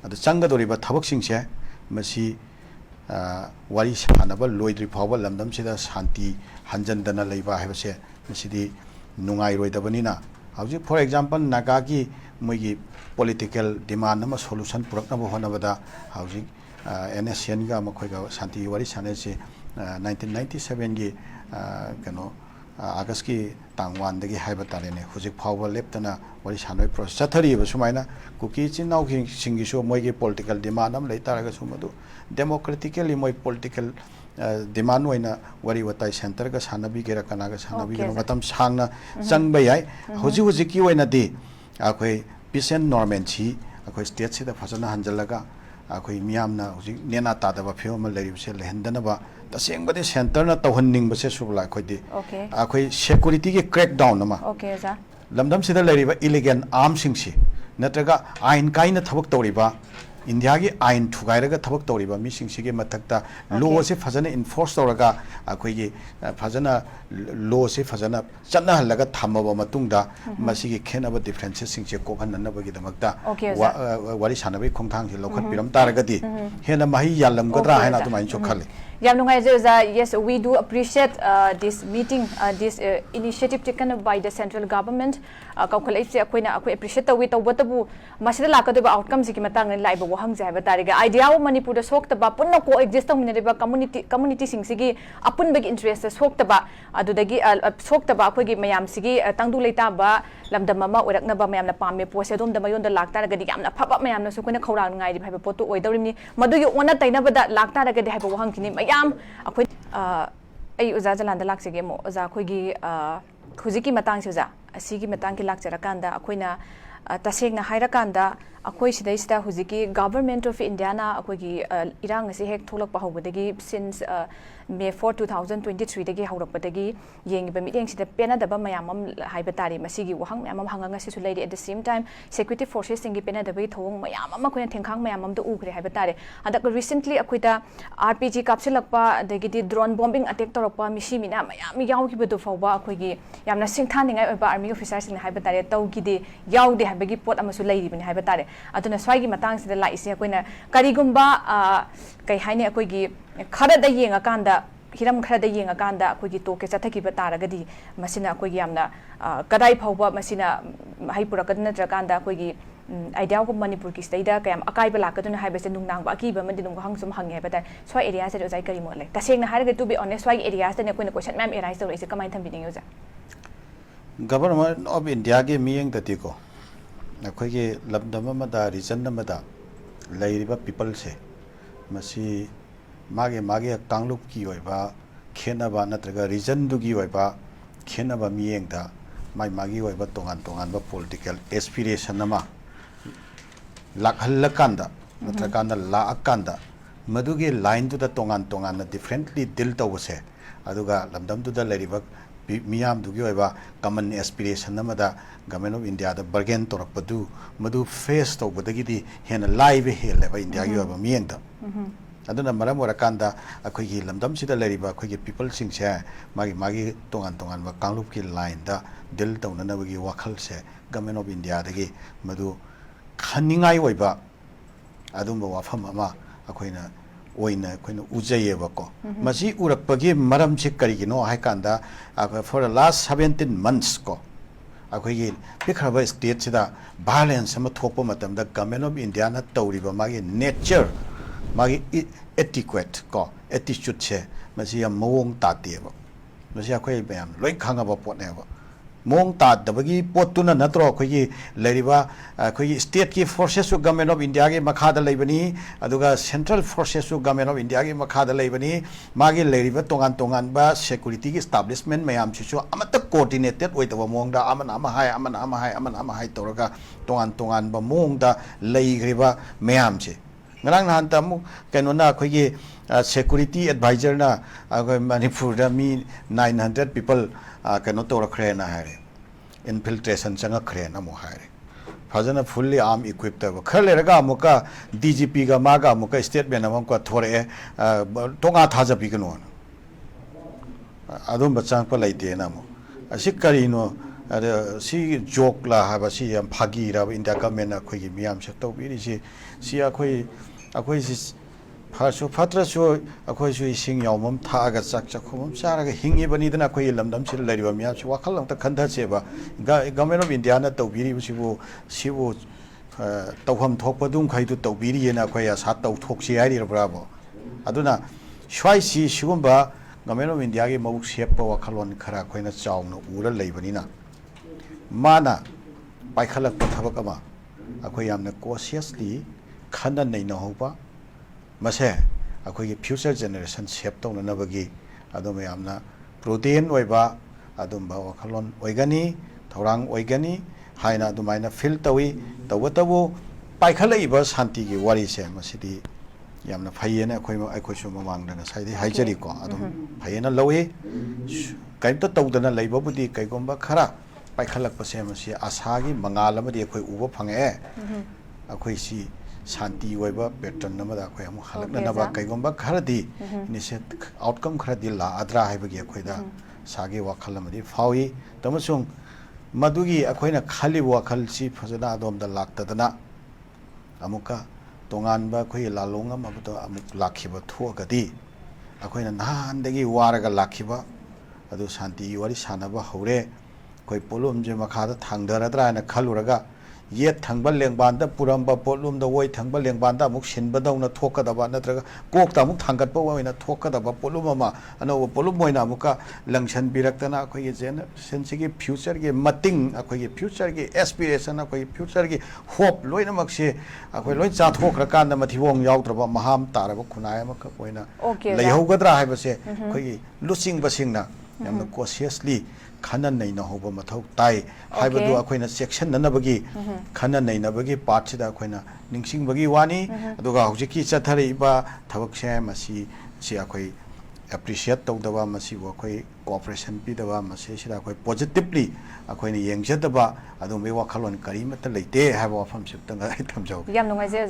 ꯑꯗꯨ ꯆꯪꯒꯗꯧꯔꯤꯕ ꯊꯕꯛꯁꯤꯡꯁꯦ ꯃꯁꯤ ꯋꯥꯔꯤ ꯁꯥꯟꯅꯕ ꯂꯣꯏꯗ꯭ꯔꯤ ꯐꯥꯎꯕ ꯂꯝꯗꯝꯁꯤꯗ ꯁꯥꯟꯇꯤ ꯍꯟꯖꯟꯗꯅ ꯂꯩꯕ ꯍꯥꯏꯕꯁꯦ ꯃꯁꯤꯗꯤ ꯅꯨꯡꯉꯥꯏꯔꯣꯏꯗꯕꯅꯤ나 ꯍꯧꯖꯤꯛ ꯐꯣꯔ ꯑꯦꯛꯖꯥꯝꯄꯜ ꯅꯥꯒꯥꯒꯤ ꯃꯣꯏꯒꯤ ꯄꯣꯂꯤꯇꯤꯀꯦꯜ ꯗꯤꯃꯥꯟ ꯑꯃ ꯁꯣꯂꯨꯁꯟ ꯄꯨꯔꯛꯅꯕ ꯍꯣꯠꯅꯕꯗ ꯍꯧꯖꯤꯛ NSCNꯒ ꯃꯈꯣꯏꯒ ꯁꯥꯟꯇꯤ ꯋꯥꯔꯤ ꯁꯥꯟꯅꯔꯤꯁꯤ 1997ꯒꯤ ꯀꯩꯅꯣ ꯑꯥꯒꯁꯀꯤ ꯇꯥꯡ 1ꯗꯒꯤ ꯍꯥꯏꯕ ꯇꯥꯔꯦꯅꯦ ꯍꯧꯖꯤꯛ ꯐꯥꯎꯕ ꯂꯦꯞꯇꯅ ꯋꯥꯔꯤ ꯁꯥꯟꯅꯕꯒꯤ ꯄ꯭ꯔꯣꯁꯦꯁ ꯆꯠꯊꯔꯤꯕ ꯁꯨꯃꯥꯏꯅ ꯀꯨꯀꯤ ꯏꯆꯤꯟ ꯏꯅꯥꯎꯁꯤꯡꯒꯤꯁꯨ ꯃꯣꯏꯒꯤ ꯄꯣꯂꯤꯇꯤꯀꯦꯜ ꯗꯤꯃꯥꯟ ꯑꯃ ꯂꯩ ꯇꯥꯔꯒꯁꯨ ꯃꯗꯨ ꯗꯦꯃꯣꯀ꯭ꯔꯦꯇꯤꯀꯦꯜꯂꯤ ꯃꯣꯏ ꯄꯣꯂꯤꯇꯤꯀꯦꯜ ꯗꯤꯃꯥꯟ ꯑꯣꯏꯅ ꯋꯥꯔꯤ ꯋꯥꯇꯥꯏ ꯁꯦꯟꯇꯔꯒ ꯁꯥꯟꯅꯕꯤꯒꯦꯔꯥ ꯀꯅꯥꯒ ꯁꯥꯟꯅꯕꯤꯒꯦꯔꯥ ꯃꯇꯝ ꯁꯥꯡꯅ ꯆꯪꯕ ꯌꯥꯏ ꯍꯧꯖꯤꯛꯀꯤ ꯑꯣꯏꯅꯗꯤ ꯑꯩꯈꯣꯏ ꯄꯤꯁ ꯑꯦꯟ ꯅꯣꯔꯃꯦꯟꯁꯤ ꯑꯩꯈꯣꯏ ꯁ꯭ꯇꯦꯠꯁꯤꯗ ꯐꯖꯅ ꯍꯟꯖꯜꯂꯒ ꯑꯩꯈꯣꯏ ꯃꯤꯌꯥꯝꯅ ꯍꯧꯖꯤꯛ ꯅꯦꯅꯥ ꯇꯥꯗꯕ ꯐꯤꯕꯝ ꯑꯃ ꯂꯩꯔꯤꯕꯁꯦ ꯂꯩꯍꯟꯗꯅꯕ ꯇꯁꯦꯡꯕꯗꯤ ꯁꯦꯟꯇꯔꯅ ꯇꯧꯍꯟꯅꯤꯡꯕꯁꯦ ꯁꯨꯕꯂꯥ ꯑꯩꯈꯣꯏꯗꯤ ꯑꯩꯈꯣꯏ ꯁꯦꯀꯨꯔꯤꯇꯤꯒꯤ ꯀ꯭ꯔꯦꯛ ꯗꯥꯎꯟ ꯑꯃ ꯂꯝꯗꯝꯁꯤꯗ ꯂꯩꯔꯤꯕ ꯏꯂꯤꯒꯦꯟ ꯑꯥꯔꯝꯁꯤꯡꯁꯤ ꯅꯠꯇ꯭ꯔꯒ ꯑꯥꯏꯟ ꯀꯥꯏꯅ ꯊꯕꯛ ꯇꯧꯔꯤꯕ ꯏꯟꯗꯤꯌꯥꯒꯤ ꯑꯥꯏꯟ ꯊꯨꯒꯥꯏꯔꯒ ꯊꯕꯛ ꯇꯧꯔꯤꯕ ꯃꯤꯁꯤꯡꯁꯤꯒꯤ ꯃꯊꯛꯇ ꯂꯣꯁꯤ ꯐꯖꯅ ꯏꯟꯐꯣꯔꯁ ꯇꯧꯔꯒ ꯑꯩꯈꯣꯏꯒꯤ ꯐꯖꯅ ꯂꯣꯁꯤ ꯐꯖꯅ ꯆꯠꯅꯍꯜꯂꯒ ꯊꯝꯃꯕ ꯃꯇꯨꯡꯗ ꯃꯁꯤꯒꯤ ꯈꯦꯠꯅꯕ ꯗꯤꯐ꯭ꯔꯦꯟꯁꯦꯁꯁꯤꯡꯁꯦ ꯀꯣꯛꯍꯟꯅꯅꯕꯒꯤꯗꯃꯛꯇ ꯋꯥꯔꯤ ꯁꯥꯟꯅꯕꯒꯤ ꯈꯣꯡꯊꯥꯡꯁꯤ ꯂꯧꯈꯠꯄꯤꯔꯝ ꯇꯥꯔꯒꯗꯤ ꯍꯦꯟꯅ ꯃꯍꯩ ꯌꯥꯜꯂꯝꯒꯗ꯭ꯔꯥ ꯍꯥꯏꯅ ꯑꯗꯨꯃꯥꯏꯅꯁꯨ ꯈꯜꯂꯤ Yam nungaijay Oza, yes, we do appreciate this meeting, this initiative taken by the central government. Kaukalai akoina ako appreciate tawi tawbatabu masida lakadoba outcome siki matang laiba wahang jaiba tariga idea of Manipur da soktaba punna coexist minariba community singsigi apun big interest soktaba adudagi soktaba akogi mayam sigi tangdu leitaba lamdamama uraknaba mayamna pamme posedom da mayon da laktaragadi yamna phaba mayamna su koina khawrang ngai di phaiba potu oidarimni madugi ona tainabada laktaragadi haiba wahang kini mayam akhoi ai uza jalanda laksege mo uza akhoi huziki matang se uza asigi matang ki lakcharakanda akoina tasengna hairakanda akhoi sidaisida huziki government of India na akhoi irang ase hek tholakpa hobadagi since May 4, 2023 dagi haurakpadagi yengiba miteng sida penadaba mayamam haiba tari masigi wahang mayamam hanganga sisu leidi at the same time security forces singi penadaba thong mayamam akoina thengkhang mayamam do ugre haiba tari adak recently akoida RPG kapsilakpa dagi di drone bombing attack torakpa misi mina mayam yawgiba do fawba akoigi yamna singthaningai oba army officers sing haiba tari tawgidi yawde haibagi pot amasu leidi bini haiba tari aduna swagi matang sida laisi akoina karigumba kai haine akoigi khara da yenga kanda hiram khara da yenga kanda akoigi toke chathaki ba taragadi masina akoigi yamna kadai phawba masina haipura kadna trakanda akoigi idea ko Manipur ki state da kayam akai ba lakaduna haibase nungnang ba ki ba mandi nung hang sum hangi ba ta swai area se ozai kari mo le taseng na haraga to be honest swai area se ne koina question ma'am arise to ise kamai tham biding uza government of India ge miyeng da tiko akoigi labdam amada region amada lairiba people se masi mage kanglup ki oiba khenaba natraga region du gi oiba khenaba miyeng da magi oiba tongan ba political aspiration ama lakhallakanda natraganda laakanda madugi line to the tongan na differently deal tawse aduga lamdam to the leriba miyam dugi oiba common aspiration amada government of India da bargain torakpadu madu face tawbadagi di hena live hele ba India gi oiba miyeng da aduna maram orakanda akoigi lamdam sida leriba akoigi people singse magi tongan ba kanglup ki line da deal tawna bagi wakhal se government of India dagi madu khaningai oiba adumba wafam ama akoina akoina ujayeba ko masi urakpagi maram se karigino haikanda for the last 17 months ko ꯑꯩꯈꯣꯏꯒꯤ ꯄꯤꯛꯈ꯭ꯔꯕ ꯁ꯭ꯇꯦꯠꯁꯤꯗ violence ꯑꯃ ꯊꯣꯛꯄ ꯃꯇꯝꯗ government of ꯏꯟꯗꯤꯌꯥꯅ ꯇꯧꯔꯤꯕ ꯃꯥꯒꯤ nature ꯃꯥꯒꯤ ꯑꯦꯇꯤꯀ꯭ꯋꯦꯠ ꯀꯣ ꯑꯦꯇꯤꯆꯨꯠꯁꯦ ꯃꯁꯤ ꯌꯥꯝ ꯃꯑꯣꯡ ꯇꯥꯗꯦꯕ ꯃꯁꯤ ꯑꯩꯈꯣꯏ ꯃꯌꯥꯝ ꯂꯣꯏ ꯈꯪꯉꯕ ꯄꯣꯠꯅꯦꯕ ꯃꯑꯣꯡ ꯇꯥꯗꯕꯒꯤ ꯄꯣꯠꯇꯨꯅ ꯅꯠꯇ꯭ꯔꯣ ꯑꯩꯈꯣꯏꯒꯤ ꯂꯩꯔꯤꯕ ꯑꯩꯈꯣꯏꯒꯤ ꯁ꯭ꯇꯦꯠꯀꯤ ꯐꯣꯔꯁꯦꯁꯁꯨ ꯒꯚꯔꯟꯃꯦꯟꯠ ꯑꯣꯐ ꯏꯟꯗꯤꯌꯥꯒꯤ ꯃꯈꯥꯗ ꯂꯩꯕꯅꯤ ꯑꯗꯨꯒ ꯁꯦꯟꯇ꯭ꯔꯦꯜ ꯐꯣꯔꯁꯦꯁꯁꯨ ꯒꯚꯔꯟꯃꯦꯟꯠ ꯑꯣꯐ ꯏꯟꯗꯤꯌꯥꯒꯤ ꯃꯈꯥꯗ ꯂꯩꯕꯅꯤ ꯃꯥꯒꯤ ꯂꯩꯔꯤꯕ ꯇꯣꯉꯥꯟ ꯇꯣꯉꯥꯟꯕ ꯁꯦꯀꯨꯔꯤꯇꯤꯒꯤ ꯏꯁꯇꯥꯕ꯭ꯂꯤꯁꯃꯦꯟꯠ ꯃꯌꯥꯝꯁꯤꯁꯨ ꯑꯃꯠꯇ ꯀꯣꯑꯣꯔꯗꯤꯅꯦꯇꯦꯠ ꯑꯣꯏꯗꯕ ꯃꯑꯣꯡꯗ ꯑꯃꯅ ꯑꯃ ꯍꯥꯏ ꯑꯃꯅ ꯑꯃ ꯍꯥꯏ ꯑꯃꯅ ꯑꯃ ꯍꯥꯏ ꯇꯧꯔꯒ ꯇꯣꯉꯥꯟ ꯇꯣꯉꯥꯟꯕ ꯃꯑꯣꯡꯗ ꯂꯩꯈ꯭ꯔꯤꯕ ꯃꯌꯥꯝꯁꯦ ꯉꯔꯥꯡ ꯅꯍꯥꯟꯇ ꯑꯃꯨꯛ ꯀꯩꯅꯣꯅ ꯑꯩꯈꯣꯏꯒꯤ ꯁꯦꯀꯨꯔꯤꯇꯤ ꯑꯦꯗꯚꯥꯏꯖꯔꯅ ꯑꯩꯈꯣꯏ ꯃꯅꯤꯄꯨꯔꯗ ꯃꯤ 900 ꯄꯤꯄꯜ ꯀꯩꯅꯣ ꯇꯧꯔꯛꯈ꯭ꯔꯦꯅ ꯍꯥꯏꯔꯦ ꯏꯟꯐꯤꯜꯇ꯭ꯔꯦꯁꯟ ꯆꯪꯉꯛꯈ꯭ꯔꯦꯅ ꯑꯃꯨꯛ ꯍꯥꯏꯔꯦ ꯐꯖꯅ ꯐꯨꯜꯂꯤ ꯑꯥꯔꯝ ꯏꯀ꯭ꯋꯤꯞ ꯇꯧꯕ ꯈꯔ ꯂꯩꯔꯒ ꯑꯃꯨꯛꯀ DGPꯒ ꯃꯥꯒ ꯑꯃꯨꯛꯀ ꯁ꯭ꯇꯦꯠꯃꯦꯟꯠ ꯑꯃꯨꯛꯀ ꯊꯣꯔꯛꯑꯦ ꯇꯣꯉꯥ ꯊꯥꯖꯕꯤꯒꯅꯣꯅ ꯑꯗꯨꯝꯕ ꯆꯪꯉꯛꯄ ꯂꯩꯇꯦꯅ ꯑꯃꯨꯛ ꯑꯁꯤ ꯀꯔꯤꯅꯣ ꯁꯤ ꯖꯣꯛꯂꯥ ꯍꯥꯏꯕ ꯁꯤ ꯌꯥꯝ ꯐꯥꯒꯤꯔꯕ ꯏꯟꯗꯤꯌꯥ ꯒꯚꯔꯟꯃꯦꯟꯠꯅ ꯑꯩꯈꯣꯏꯒꯤ ꯃꯤꯌꯥꯝꯁꯦ ꯇꯧꯕꯤꯔꯤꯁꯤ ꯁꯤ ꯑꯩꯈꯣꯏꯁꯤ ꯐꯔꯁꯨ ꯐꯠꯇ꯭ꯔꯁꯨ ꯑꯩꯈꯣꯏꯁꯨ ꯏꯁꯤꯡ ꯌꯥꯎꯐꯝ ꯊꯛꯑꯒ ꯆꯥꯛ ꯆꯥꯛꯈꯨꯝ ꯆꯥꯔꯒ ꯍꯤꯡꯉꯤꯕꯅꯤꯗꯅ ꯑꯩꯈꯣꯏꯒꯤ ꯂꯝꯗꯝꯁꯤꯗ ꯂꯩꯔꯤꯕ ꯃꯤꯌꯥꯝꯁꯤ ꯋꯥꯈꯜ ꯑꯝꯇ ꯈꯟꯊꯁꯦꯕ ꯒꯚꯔꯟꯃꯦꯟꯠ ꯑꯣꯐ ꯏꯟꯗꯤꯌꯥꯅ ꯇꯧꯕꯤꯔꯤꯕꯁꯤꯕꯨ ꯇꯧꯐꯝ ꯊꯣꯛꯄꯗꯨꯝꯈꯩꯗꯨ ꯇꯧꯕꯤꯔꯤꯌꯦꯅ ꯑꯩꯈꯣꯏ ꯑꯁꯥ ꯇꯧꯊꯣꯛꯁꯤ ꯍꯥꯏꯔꯤꯕ꯭ꯔꯥꯕꯣ ꯑꯗꯨꯅ ꯁꯤꯒꯨꯝꯕ ꯒꯚꯔꯟꯃꯦꯟꯠ ꯑꯣꯐ ꯏꯟꯗꯤꯌꯥꯒꯤ ꯃꯕꯨꯛ ꯁꯦꯞꯄ ꯋꯥꯈꯜꯂꯣꯟ ꯈꯔ ꯑꯩꯈꯣꯏꯅ ꯆꯥꯎꯅ ꯎꯔ ꯂꯩꯕꯅꯤꯅ ꯃꯥꯅ ꯄꯥꯏꯈꯠꯂꯛꯄ ꯊꯕꯛ ꯑꯃ ꯑꯩꯈꯣꯏ ꯌꯥꯝꯅ ꯀꯣꯁꯤꯌꯁꯂꯤ ꯈꯟꯅ ꯅꯩꯅꯍꯧꯕ ꯃꯁꯦ ꯑꯩꯈꯣꯏꯒꯤ ꯐ꯭ꯌꯨꯆꯔ ꯖꯦꯅꯦꯔꯦꯁꯟ ꯁꯦꯞ ꯇꯧꯅꯅꯕꯒꯤ ꯑꯗꯨꯝꯕ ꯌꯥꯝꯅ ꯄ꯭ꯔꯨꯗꯦꯟ ꯑꯣꯏꯕ ꯑꯗꯨꯝꯕ ꯋꯥꯈꯜꯂꯣꯟ ꯑꯣꯏꯒꯅꯤ ꯊꯧꯔꯥꯡ ꯑꯣꯏꯒꯅꯤ ꯍꯥꯏꯅ ꯑꯗꯨꯃꯥꯏꯅ ꯐꯤꯜ ꯇꯧꯏ ꯇꯧꯕꯇꯕꯨ ꯄꯥꯏꯈꯠꯂꯛꯏꯕ ꯁꯥꯟꯇꯤꯒꯤ ꯋꯥꯔꯤꯁꯦ ꯃꯁꯤꯗꯤ ꯌꯥꯝꯅ ꯐꯩꯌꯦꯅ ꯑꯩꯈꯣꯏꯁꯨ ꯃꯃꯥꯡꯗ ꯉꯁꯥꯏꯗꯤ ꯍꯥꯏꯖꯔꯤꯀꯣ ꯑꯗꯨꯝ ꯐꯩꯌꯦꯅ ꯂꯧꯏ ꯀꯔꯤꯝꯇ ꯇꯧꯗꯅ ꯂꯩꯕꯕꯨꯗꯤ ꯀꯩꯒꯨꯝꯕ ꯈꯔ ꯄꯥꯏꯈꯠꯂꯛꯄꯁꯦ ꯃꯁꯤ ꯑꯁꯥꯒꯤ ꯃꯉꯥꯜ ꯑꯃꯗꯤ ꯑꯩꯈꯣꯏ ꯎꯕ ꯐꯪꯉꯛꯑꯦ ꯑꯩꯈꯣꯏꯁꯤ ꯁꯥꯟꯇꯤ ꯑꯣꯏꯕ ꯄꯦꯇꯔꯟ ꯑꯃꯗ ꯑꯩꯈꯣꯏ ꯑꯃꯨꯛ ꯍꯜꯂꯛꯅꯅꯕ ꯀꯩꯒꯨꯝꯕ ꯈꯔꯗꯤ ꯑꯥꯎꯠꯀꯝ ꯈꯔꯗꯤ ꯂꯥꯛꯑꯗ꯭ꯔꯥ ꯍꯥꯏꯕꯒꯤ ꯑꯩꯈꯣꯏꯗ ꯑꯁꯥꯒꯤ ꯋꯥꯈꯜ ꯑꯃꯗꯤ ꯐꯥꯎꯏ ꯑꯃꯁꯨꯡ ꯃꯗꯨꯒꯤ ꯑꯩꯈꯣꯏꯅ ꯈꯜꯂꯤꯕ ꯋꯥꯈꯜꯁꯤ ꯐꯖꯅ ꯑꯗꯣꯝꯗ ꯂꯥꯛꯇꯗꯅ ꯑꯃꯨꯛꯀ ꯇꯣꯉꯥꯟꯕ ꯑꯩꯈꯣꯏꯒꯤ ꯂꯥꯂꯣꯡ ꯑꯃꯗ ꯑꯃꯨꯛ ꯂꯥꯛꯈꯤꯕ ꯊꯣꯛꯑꯒꯗꯤ ꯑꯩꯈꯣꯏꯅ ꯅꯍꯥꯟꯗꯒꯤ ꯋꯥꯔꯒ ꯂꯥꯛꯈꯤꯕ ꯑꯗꯨ ꯁꯥꯟꯇꯤꯒꯤ ꯋꯥꯔꯤ ꯁꯥꯟꯅꯕ ꯍꯧꯔꯦ ꯑꯩꯈꯣꯏ ꯄꯣꯠꯂꯨꯝꯁꯦ ꯃꯈꯥꯗ ꯊꯥꯡꯊꯔꯗ꯭ꯔꯥ ꯍꯥꯏꯅ ꯈꯜꯂꯨꯔꯒ ꯌꯦꯠ ꯊꯪꯕ ꯂꯦꯡꯕꯥꯟꯗ ꯄꯨꯔꯝꯕ ꯄꯣꯠꯂꯨꯝꯗ ꯑꯣꯏ ꯊꯪꯕ ꯂꯦꯡꯕꯥꯟꯗ ꯑꯃꯨꯛ ꯁꯤꯟꯕꯗꯧꯅ ꯊꯣꯛꯀꯗꯕ ꯅꯠꯇ꯭ꯔꯒ ꯀꯣꯛꯇ ꯑꯃꯨꯛ ꯊꯥꯡꯒꯠꯄ ꯑꯣꯏꯅ ꯊꯣꯛꯀꯗꯕ ꯄꯣꯠꯂꯨꯝ ꯑꯃ ꯑꯅꯧꯕ ꯄꯣꯠꯂꯨꯝ ꯑꯣꯏꯅ ꯑꯃꯨꯛꯀ ꯂꯪꯁꯟꯕꯤꯔꯛꯇꯅ ꯑꯩꯈꯣꯏꯒꯤ ꯖꯦꯅꯦꯔꯦꯁꯟꯁꯤꯒꯤ ꯐ꯭ꯌꯨꯆꯔꯒꯤ ꯃꯇꯤꯡ ꯑꯩꯈꯣꯏꯒꯤ ꯐ꯭ꯌꯨꯆꯔꯒꯤ ꯑꯦꯁꯄꯤꯔꯦꯁꯟ ꯑꯩꯈꯣꯏꯒꯤ ꯐ꯭ꯌꯨꯆꯔꯒꯤ ꯍꯣꯞ ꯂꯣꯏꯅꯃꯛꯁꯦ ꯑꯩꯈꯣꯏ ꯂꯣꯏ ꯆꯥꯊꯣꯛꯈ꯭ꯔꯀꯥꯟꯗ ꯃꯊꯤꯕꯣꯡ ꯌꯥꯎꯗ꯭ꯔꯕ ꯃꯍꯥꯝ ꯇꯥꯔꯕ ꯈꯨꯟꯅꯥꯏ ꯑꯃꯈꯛ ꯑꯣꯏꯅ ꯂꯩꯍꯧꯒꯗ꯭ꯔꯥ ꯍꯥꯏꯕꯁꯦ ꯑꯩꯈꯣꯏꯒꯤ ꯂꯨꯆꯤꯡꯕꯁꯤꯡꯅ ꯌꯥꯝꯅ ꯀꯣꯁꯤꯌꯁꯂꯤ ꯈꯟꯅ ꯅꯩꯅꯍꯧꯕ ꯃꯊꯧ ꯇꯥꯏ ꯍꯥꯏꯕꯗꯨ ꯑꯩꯈꯣꯏꯅ ꯆꯦꯛꯁꯤꯟꯅꯅꯕꯒꯤ ꯈꯟꯅ ꯅꯩꯅꯕꯒꯤ ꯄꯥꯔꯠꯁꯤꯗ ꯑꯩꯈꯣꯏꯅ ꯅꯤꯡꯁꯤꯡꯕꯒꯤ ꯋꯥꯅꯤ ꯑꯗꯨꯒ ꯍꯧꯖꯤꯛꯀꯤ ꯆꯠꯊꯔꯛꯏꯕ ꯊꯕꯛꯁꯦ ꯃꯁꯤ ꯑꯩꯈꯣꯏ ꯑꯦꯄ꯭ꯔꯤꯁꯤꯌꯦꯠ ꯇꯧꯗꯕ ꯃꯁꯤꯕꯨ ꯑꯩꯈꯣꯏ ꯀꯣꯑꯣꯄꯔꯦꯁꯟ ꯄꯤꯗꯕ ꯃꯁꯤꯁꯤꯗ ꯑꯩꯈꯣꯏ ꯄꯣꯖꯤꯇꯤꯕꯂꯤ ꯑꯩꯈꯣꯏꯅ ꯌꯦꯡꯖꯗꯕ ꯑꯗꯨꯝꯕꯒꯤ ꯋꯥꯈꯜꯂꯣꯟ ꯀꯔꯤꯃꯠꯇ ꯂꯩꯇꯦ ꯍꯥꯏꯕ ꯋꯥꯐꯝꯁꯤꯇꯪ ꯑꯩ ꯊꯝꯖꯍꯧꯒꯦ꯫ ꯌꯥꯝ ꯅꯨꯡꯉꯥꯏꯖꯔꯦ꯫